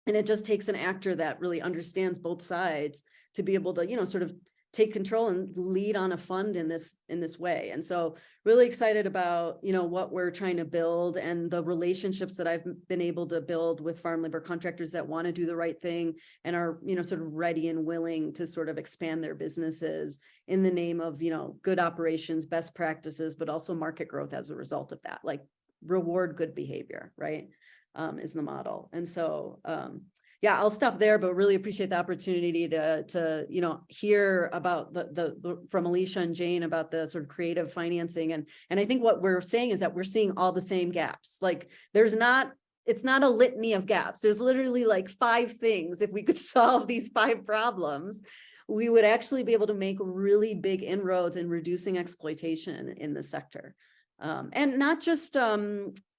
it just takes an actor that really understands both sides to be able to, sort of take control and lead on a fund in this way. And so really excited about, what we're trying to build and the relationships that I've been able to build with farm labor contractors that want to do the right thing and are, sort of ready and willing to sort of expand their businesses in the name of, good operations, best practices, but also market growth as a result of that. Like, reward good behavior, right? Is the model. And so, yeah, I'll stop there, but really appreciate the opportunity to hear about from Alicia and Jane about the sort of creative financing. And I think what we're saying is that we're seeing all the same gaps. Like it's not a litany of gaps. There's literally like 5 things. If we could solve these 5 problems, we would actually be able to make really big inroads in reducing exploitation in the sector. And not just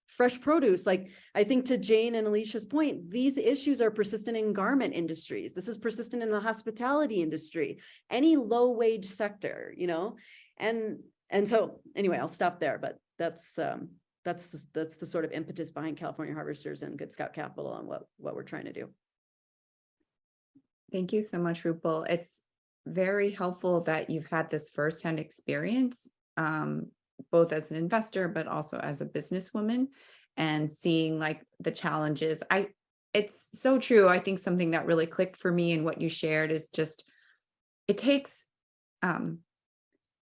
fresh produce. Like, I think to Jane and Alicia's point, these issues are persistent in garment industries. This is persistent in the hospitality industry, any low wage sector, and so anyway, I'll stop there, but that's the sort of impetus behind California Harvesters and Good Scout Capital and what we're trying to do. Thank you so much, Rupal. It's very helpful that you've had this firsthand experience, both as an investor, but also as a businesswoman, and seeing like the challenges. It's so true. I think something that really clicked for me and what you shared is just, it takes,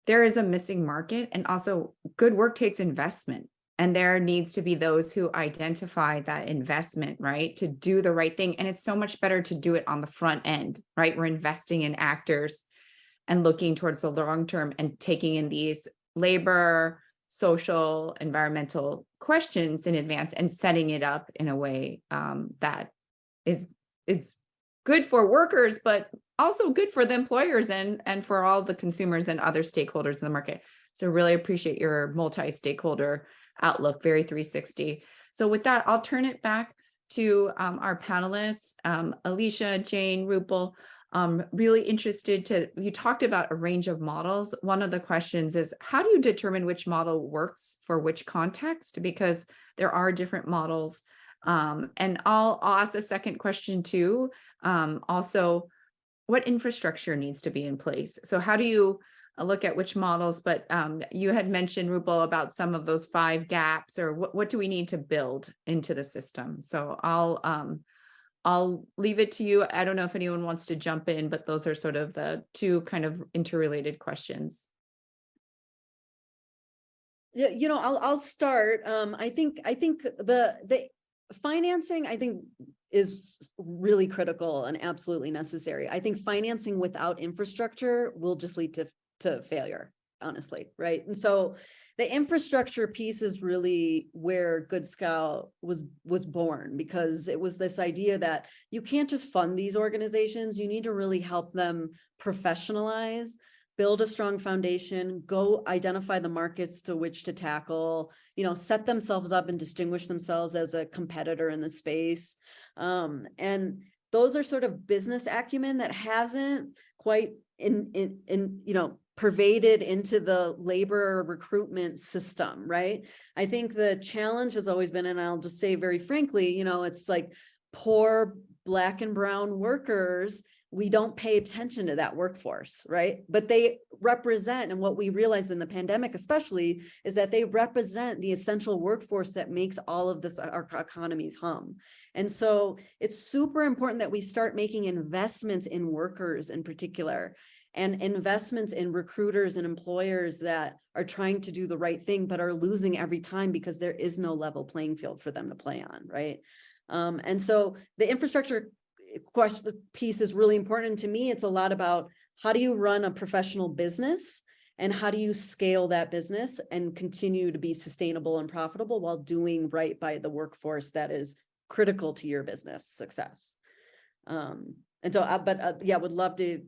there is a missing market, and also good work takes investment. And there needs to be those who identify that investment, right, to do the right thing. And it's so much better to do it on the front end, right? We're investing in actors and looking towards the long term and taking in these labor, social, environmental questions in advance and setting it up in a way that is good for workers, but also good for the employers and for all the consumers and other stakeholders in the market. So really appreciate your multi-stakeholder outlook, very 360. So with that, I'll turn it back to our panelists, Alicia, Jane, Rupal. Really interested you talked about a range of models. One of the questions is, how do you determine which model works for which context? Because there are different models. And I'll ask the second question too. Also, what infrastructure needs to be in place? So how do you look at which models? But you had mentioned, Rupal, about some of those 5 gaps, or what do we need to build into the system? So I'll leave it to you. I don't know if anyone wants to jump in, but those are sort of the 2 kind of interrelated questions. Yeah, I'll start. I think the financing, I think, is really critical and absolutely necessary. I think financing without infrastructure will just lead to failure, honestly, right? And so the infrastructure piece is really where Good Scout was born, because it was this idea that you can't just fund these organizations. You need to really help them professionalize, build a strong foundation, go identify the markets to which to tackle, set themselves up and distinguish themselves as a competitor in the space. And those are sort of business acumen that hasn't quite pervaded into the labor recruitment system, right? I think the challenge has always been, and I'll just say very frankly, it's like poor Black and brown workers, we don't pay attention to that workforce, right? But they represent, and what we realized in the pandemic especially, is that they represent the essential workforce that makes all of this, our economies hum. And so it's super important that we start making investments in workers in particular, and investments in recruiters and employers that are trying to do the right thing, but are losing every time because there is no level playing field for them to play on, right? And so the infrastructure question piece is really important to me. It's a lot about how do you run a professional business and how do you scale that business and continue to be sustainable and profitable while doing right by the workforce that is critical to your business success. And so, yeah, would love to,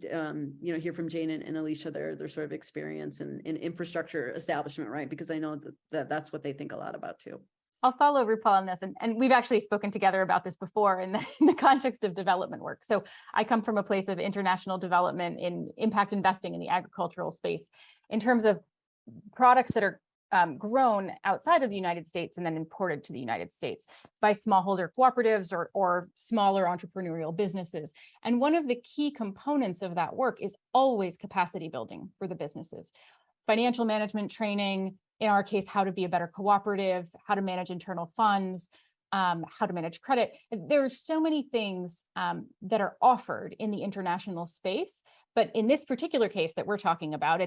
hear from Jane and Alicia, their sort of experience in infrastructure establishment, right? Because I know that's what they think a lot about too. I'll follow Rupal on this, and we've actually spoken together about this before in the context of development work. So I come from a place of international development in impact investing in the agricultural space, in terms of products that are grown outside of the United States and then imported to the United States by smallholder cooperatives or smaller entrepreneurial businesses. And one of the key components of that work is always capacity building for the businesses. Financial management training, in our case, how to be a better cooperative, how to manage internal funds, how to manage credit. There are so many things that are offered in the international space. But in this particular case that we're talking about,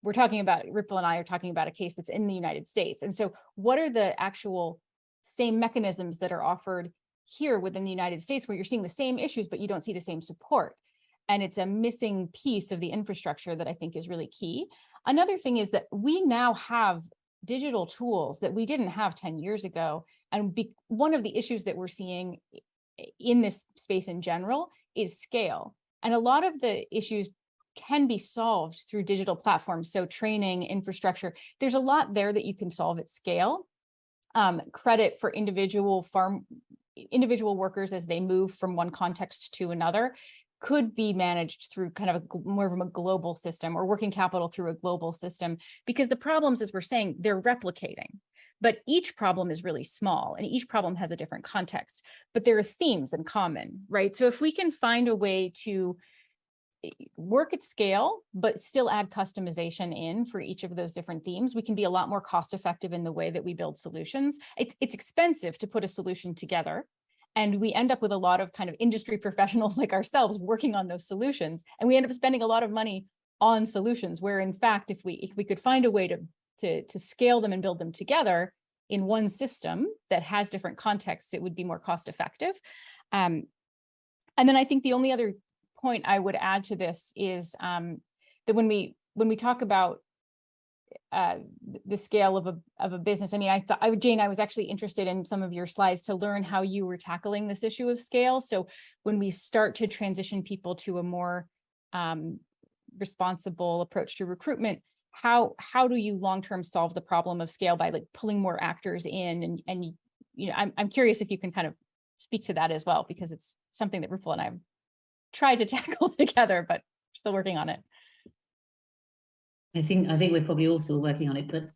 Ripple and I are talking about a case that's in the United States. And so what are the actual same mechanisms that are offered here within the United States where you're seeing the same issues, but you don't see the same support? And it's a missing piece of the infrastructure that I think is really key. Another thing is that we now have digital tools that we didn't have 10 years ago. And one of the issues that we're seeing in this space in general is scale. And a lot of the issues can be solved through digital platforms. So training, infrastructure, there's a lot there that you can solve at scale. Credit for individual workers as they move from one context to another could be managed through kind of more of a global system, or working capital through a global system, because the problems, as we're saying, they're replicating, but each problem is really small and each problem has a different context, but there are themes in common, right? So if we can find a way to work at scale, but still add customization in for each of those different themes, we can be a lot more cost effective in the way that we build solutions. It's expensive to put a solution together. And we end up with a lot of kind of industry professionals like ourselves working on those solutions. And we end up spending a lot of money on solutions where, in fact, if we could find a way to scale them and build them together in one system that has different contexts, it would be more cost effective. And then I think the only other point I would add to this is that when we talk about the scale of a business, I mean, Jane, I was actually interested in some of your slides to learn how you were tackling this issue of scale. So when we start to transition people to a more responsible approach to recruitment, how do you long-term solve the problem of scale by like pulling more actors in? And I'm curious if you can kind of speak to that as well, because it's something that Rupal and I have tried to tackle together, but we're still working on it. I think we're probably all still working on it, but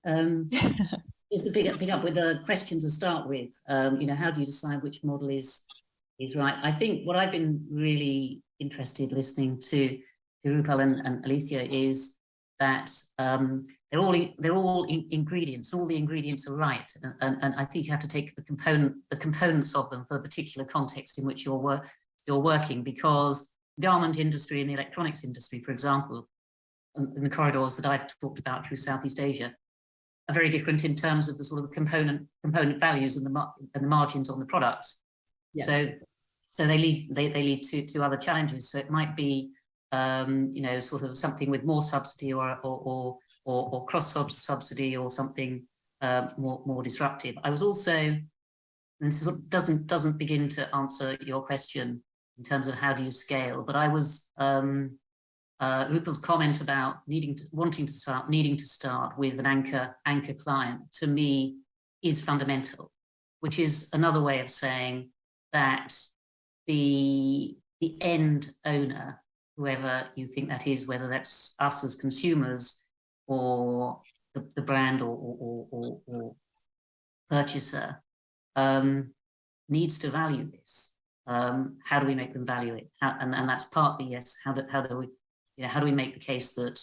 just to pick up with a question to start with, how do you decide which model is right? I think what I've been really interested listening to Rupal and Alicia is that they're all ingredients. All the ingredients are right, and I think you have to take the components of them for the particular context in which you're working, because the garment industry and the electronics industry, for example, in the corridors that I've talked about through Southeast Asia, are very different in terms of the sort of component values and the margins on the products. Yes. So they lead to other challenges. So it might be sort of something with more subsidy or cross subsidy or something more disruptive. I was also, and this sort of doesn't begin to answer your question in terms of how do you scale, but I was Rupal's comment about needing to start with an anchor client, to me, is fundamental, which is another way of saying that the end owner, whoever you think that is, whether that's us as consumers or the brand or purchaser, needs to value this. how do we make them value it? And that's partly, yes, how do we, how do we make the case that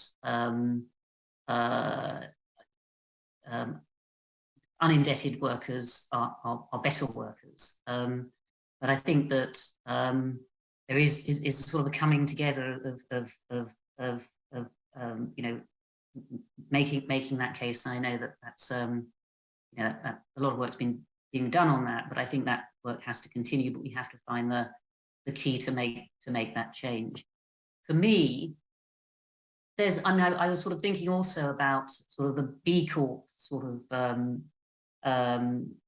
unindebted workers are better workers? But I think that there is sort of a coming together of making that case. And I know that's that a lot of work's being done on that, but I think that work has to continue. But we have to find the key to make that change. For me, I was sort of thinking also about sort of the B Corp sort of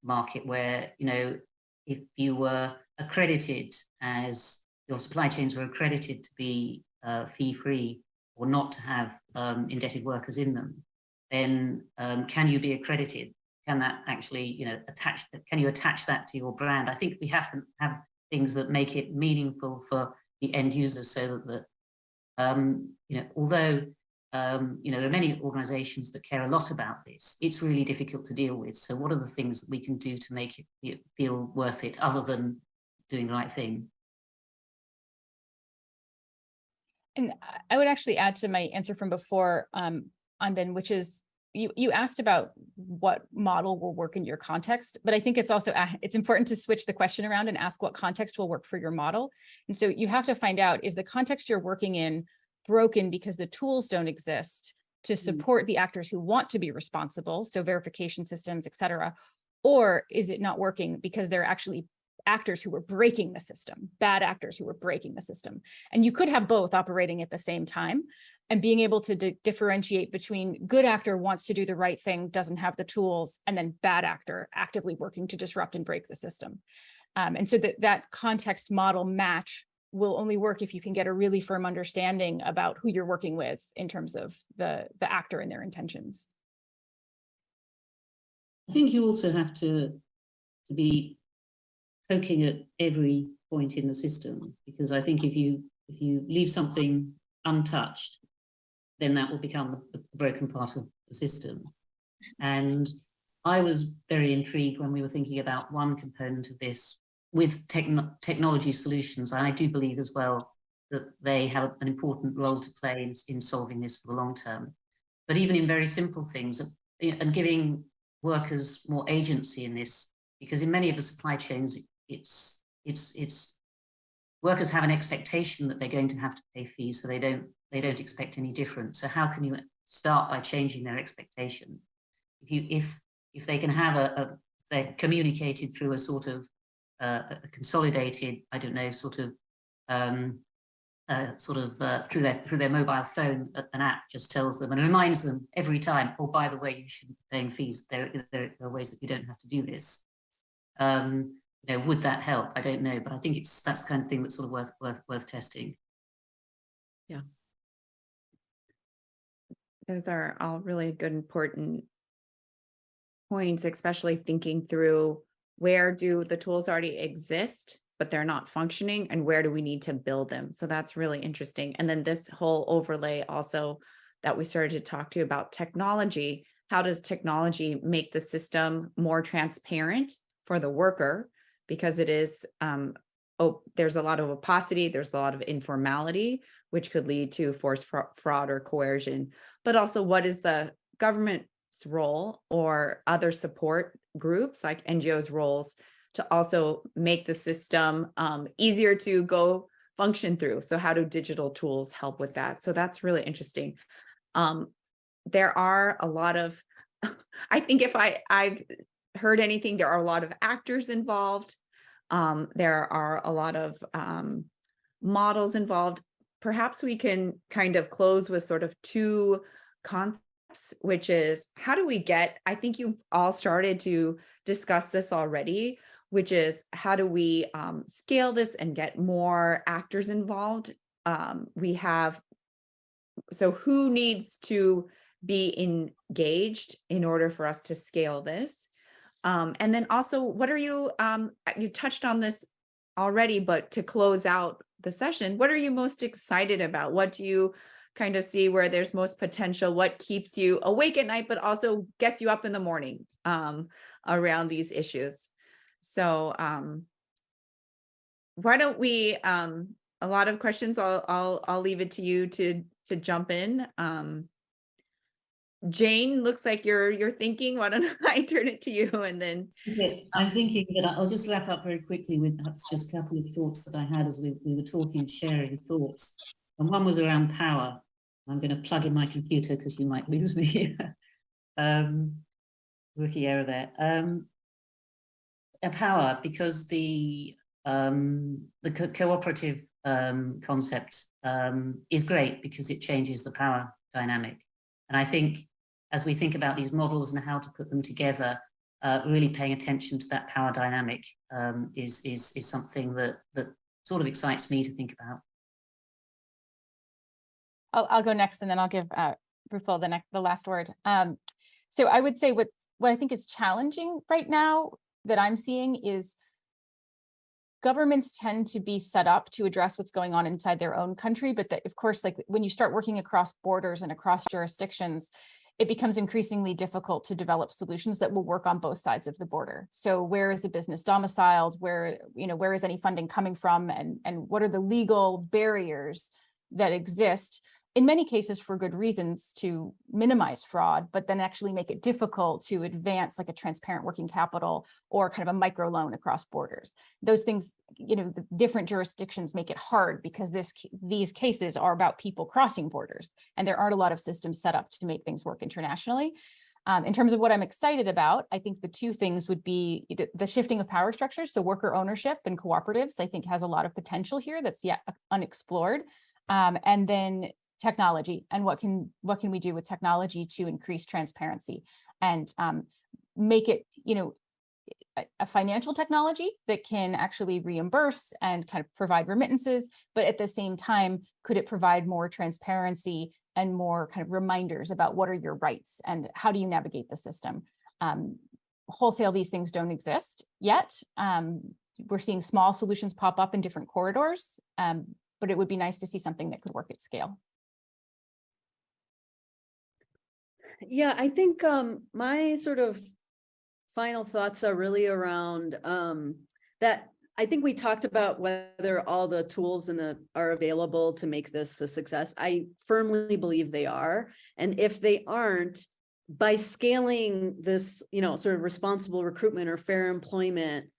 market, where if you were accredited, as your supply chains were accredited to be fee-free or not to have indebted workers in them, then can you be accredited? Can that actually, can you attach that to your brand? I think we have to have things that make it meaningful for the end user, so that although there are many organizations that care a lot about this, it's really difficult to deal with. So what are the things that we can do to make it feel worth it, other than doing the right thing? And I would actually add to my answer from before, Anben, which is, you asked about what model will work in your context, but I think it's also, it's important to switch the question around and ask what context will work for your model. And so you have to find out, is the context you're working in broken because the tools don't exist to support the actors who want to be responsible, so verification systems, et cetera, or is it not working because they're actually actors who were breaking the system, bad actors who were breaking the system? And you could have both operating at the same time, and being able to differentiate between good actor wants to do the right thing, doesn't have the tools, and then bad actor actively working to disrupt and break the system. And so that context model match will only work if you can get a really firm understanding about who you're working with in terms of the actor and their intentions. I think you also have to be poking at every point in the system, because I think if you leave something untouched, then that will become the broken part of the system. And I was very intrigued when we were thinking about one component of this with technology solutions. And I do believe as well that they have an important role to play in solving this for the long term. But even in very simple things, and giving workers more agency in this, because in many of the supply chains, it's workers have an expectation that they're going to have to pay fees, so they don't expect any different. So how can you start by changing their expectation? If they can have they're communicated through a sort of a consolidated, I don't know, through their mobile phone, an app just tells them and reminds them every time, oh, by the way, you shouldn't be paying fees. There are ways that you don't have to do this. Would that help? I don't know, but I think that's the kind of thing that's sort of worth testing. Yeah. Those are all really good, important points, especially thinking through, where do the tools already exist, but they're not functioning, and where do we need to build them? So that's really interesting. And then this whole overlay also that we started to talk to about technology. How does technology make the system more transparent for the worker? Because it is, there's a lot of opacity, there's a lot of informality, which could lead to forced fraud or coercion. But also, what is the government's role or other support groups like NGOs' roles to also make the system easier to go function through? So how do digital tools help with that? So that's really interesting. There are a lot of, I think if I've heard anything, there are a lot of actors involved. There are a lot of models involved. Perhaps we can kind of close with sort of two concepts, which is, how do we get, I think you've all started to discuss this already, which is, how do we scale this and get more actors involved? So who needs to be engaged in order for us to scale this? And then also, what are you touched on this already, but to close out the session, what are you most excited about? What do you kind of see where there's most potential? What keeps you awake at night, but also gets you up in the morning around these issues? So why don't we, a lot of questions, I'll leave it to you to jump in. Jane, looks like you're thinking. Why don't I turn it to you and then. Okay, I'm thinking that I'll just wrap up very quickly with perhaps just a couple of thoughts that I had as we were talking and sharing thoughts. And one was around power. I'm going to plug in my computer because you might lose me. Rookie error there. Power, because the cooperative concept is great because it changes the power dynamic. And I think as we think about these models and how to put them together, really paying attention to that power dynamic is something that sort of excites me to think about. I'll go next, and then I'll give Rupal the last word. So I would say what I think is challenging right now that I'm seeing is governments tend to be set up to address what's going on inside their own country, but that, of course, like when you start working across borders and across jurisdictions, it becomes increasingly difficult to develop solutions that will work on both sides of the border. So where is the business domiciled? Where is any funding coming from? And what are the legal barriers that exist, in many cases for good reasons, to minimize fraud, but then actually make it difficult to advance like a transparent working capital or kind of a micro loan across borders. Those things, the different jurisdictions make it hard because these cases are about people crossing borders, and there aren't a lot of systems set up to make things work internationally. In terms of what I'm excited about, I think the two things would be the shifting of power structures. So worker ownership and cooperatives, I think, has a lot of potential here that's yet unexplored. And then technology, and what can we do with technology to increase transparency and make it a financial technology that can actually reimburse and kind of provide remittances, but at the same time, could it provide more transparency and more kind of reminders about what are your rights and how do you navigate the system? Wholesale, these things don't exist yet. We're seeing small solutions pop up in different corridors, but it would be nice to see something that could work at scale. Yeah, I think my sort of final thoughts are really around that. I think we talked about whether all the tools are available to make this a success. I firmly believe they are. And if they aren't, by scaling this, sort of responsible recruitment or fair employment,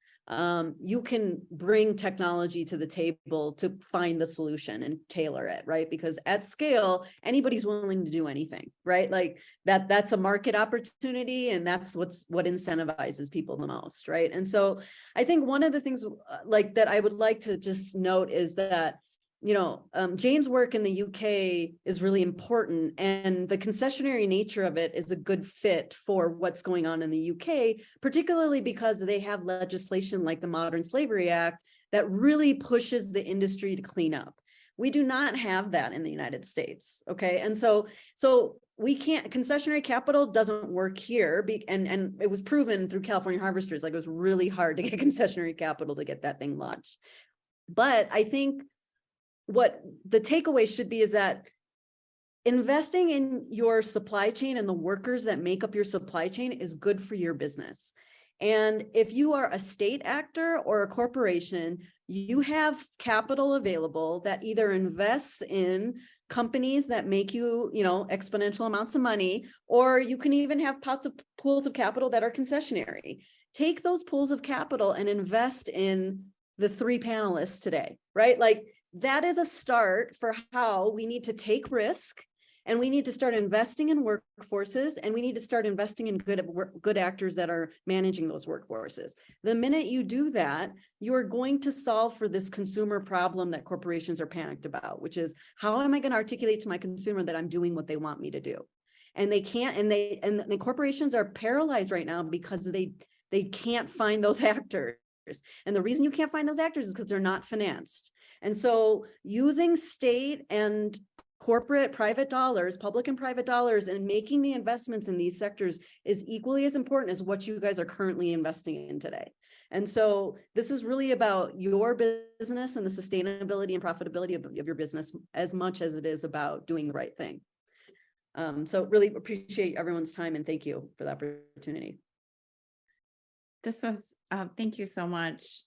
you can bring technology to the table to find the solution and tailor it, right? Because at scale, anybody's willing to do anything, right? Like that's a market opportunity, and that's what incentivizes people the most, right? And so I think one of the things like that I would like to just note is that Jane's work in the UK is really important, and the concessionary nature of it is a good fit for what's going on in the UK, particularly because they have legislation like the Modern Slavery Act that really pushes the industry to clean up. We do not have that in the United States, okay? And so we can't, concessionary capital doesn't work here, and it was proven through California Harvesters, like it was really hard to get concessionary capital to get that thing launched. But I think what the takeaway should be is that investing in your supply chain and the workers that make up your supply chain is good for your business. And if you are a state actor or a corporation, you have capital available that either invests in companies that make you, exponential amounts of money, or you can even have pools of capital that are concessionary. Take those pools of capital and invest in the three panelists today, right? Like, that is a start for how we need to take risk, and we need to start investing in workforces, and we need to start investing in good actors that are managing those workforces. The minute you do that, you are going to solve for this consumer problem that corporations are panicked about, which is, how am I going to articulate to my consumer that I'm doing what they want me to do? And they can't, and the corporations are paralyzed right now because they can't find those actors. And the reason you can't find those actors is because they're not financed. And so using state and corporate private dollars, public and private dollars, and making the investments in these sectors is equally as important as what you guys are currently investing in today. And so this is really about your business and the sustainability and profitability of your business as much as it is about doing the right thing. So really appreciate everyone's time, and thank you for the opportunity. This was, thank you so much.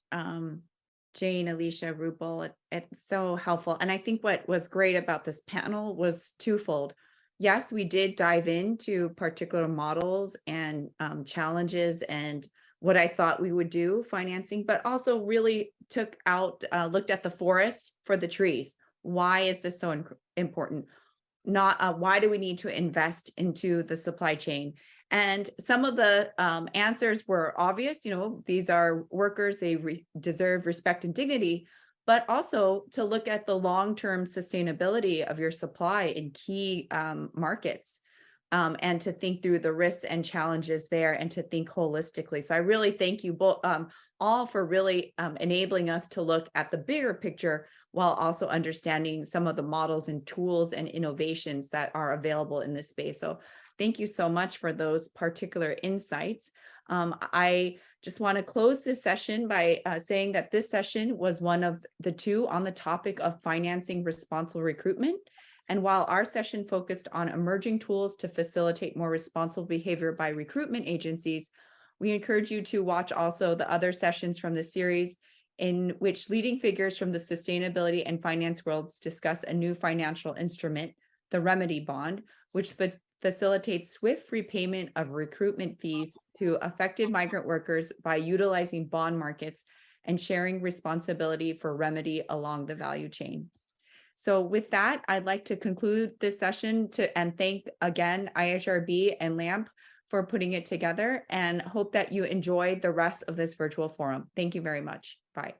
Jane, Alicia, Rupal. It's so helpful. And I think what was great about this panel was twofold. Yes, we did dive into particular models and challenges and what I thought we would do financing, but also really looked at the forest for the trees. Why is this so important? Not why do we need to invest into the supply chain? And some of the answers were obvious. These are workers, they deserve respect and dignity, but also to look at the long-term sustainability of your supply in key markets, and to think through the risks and challenges there and to think holistically. So I really thank you both all for really enabling us to look at the bigger picture while also understanding some of the models and tools and innovations that are available in this space. So thank you so much for those particular insights. I just want to close this session by saying that this session was one of the two on the topic of financing responsible recruitment. And while our session focused on emerging tools to facilitate more responsible behavior by recruitment agencies, we encourage you to watch also the other sessions from the series in which leading figures from the sustainability and finance worlds discuss a new financial instrument, the Remedy Bond, which facilitates swift repayment of recruitment fees to affected migrant workers by utilizing bond markets and sharing responsibility for remedy along the value chain. So with that, I'd like to conclude this session and thank again IHRB and LAMP for putting it together, and hope that you enjoyed the rest of this virtual forum. Thank you very much. Bye.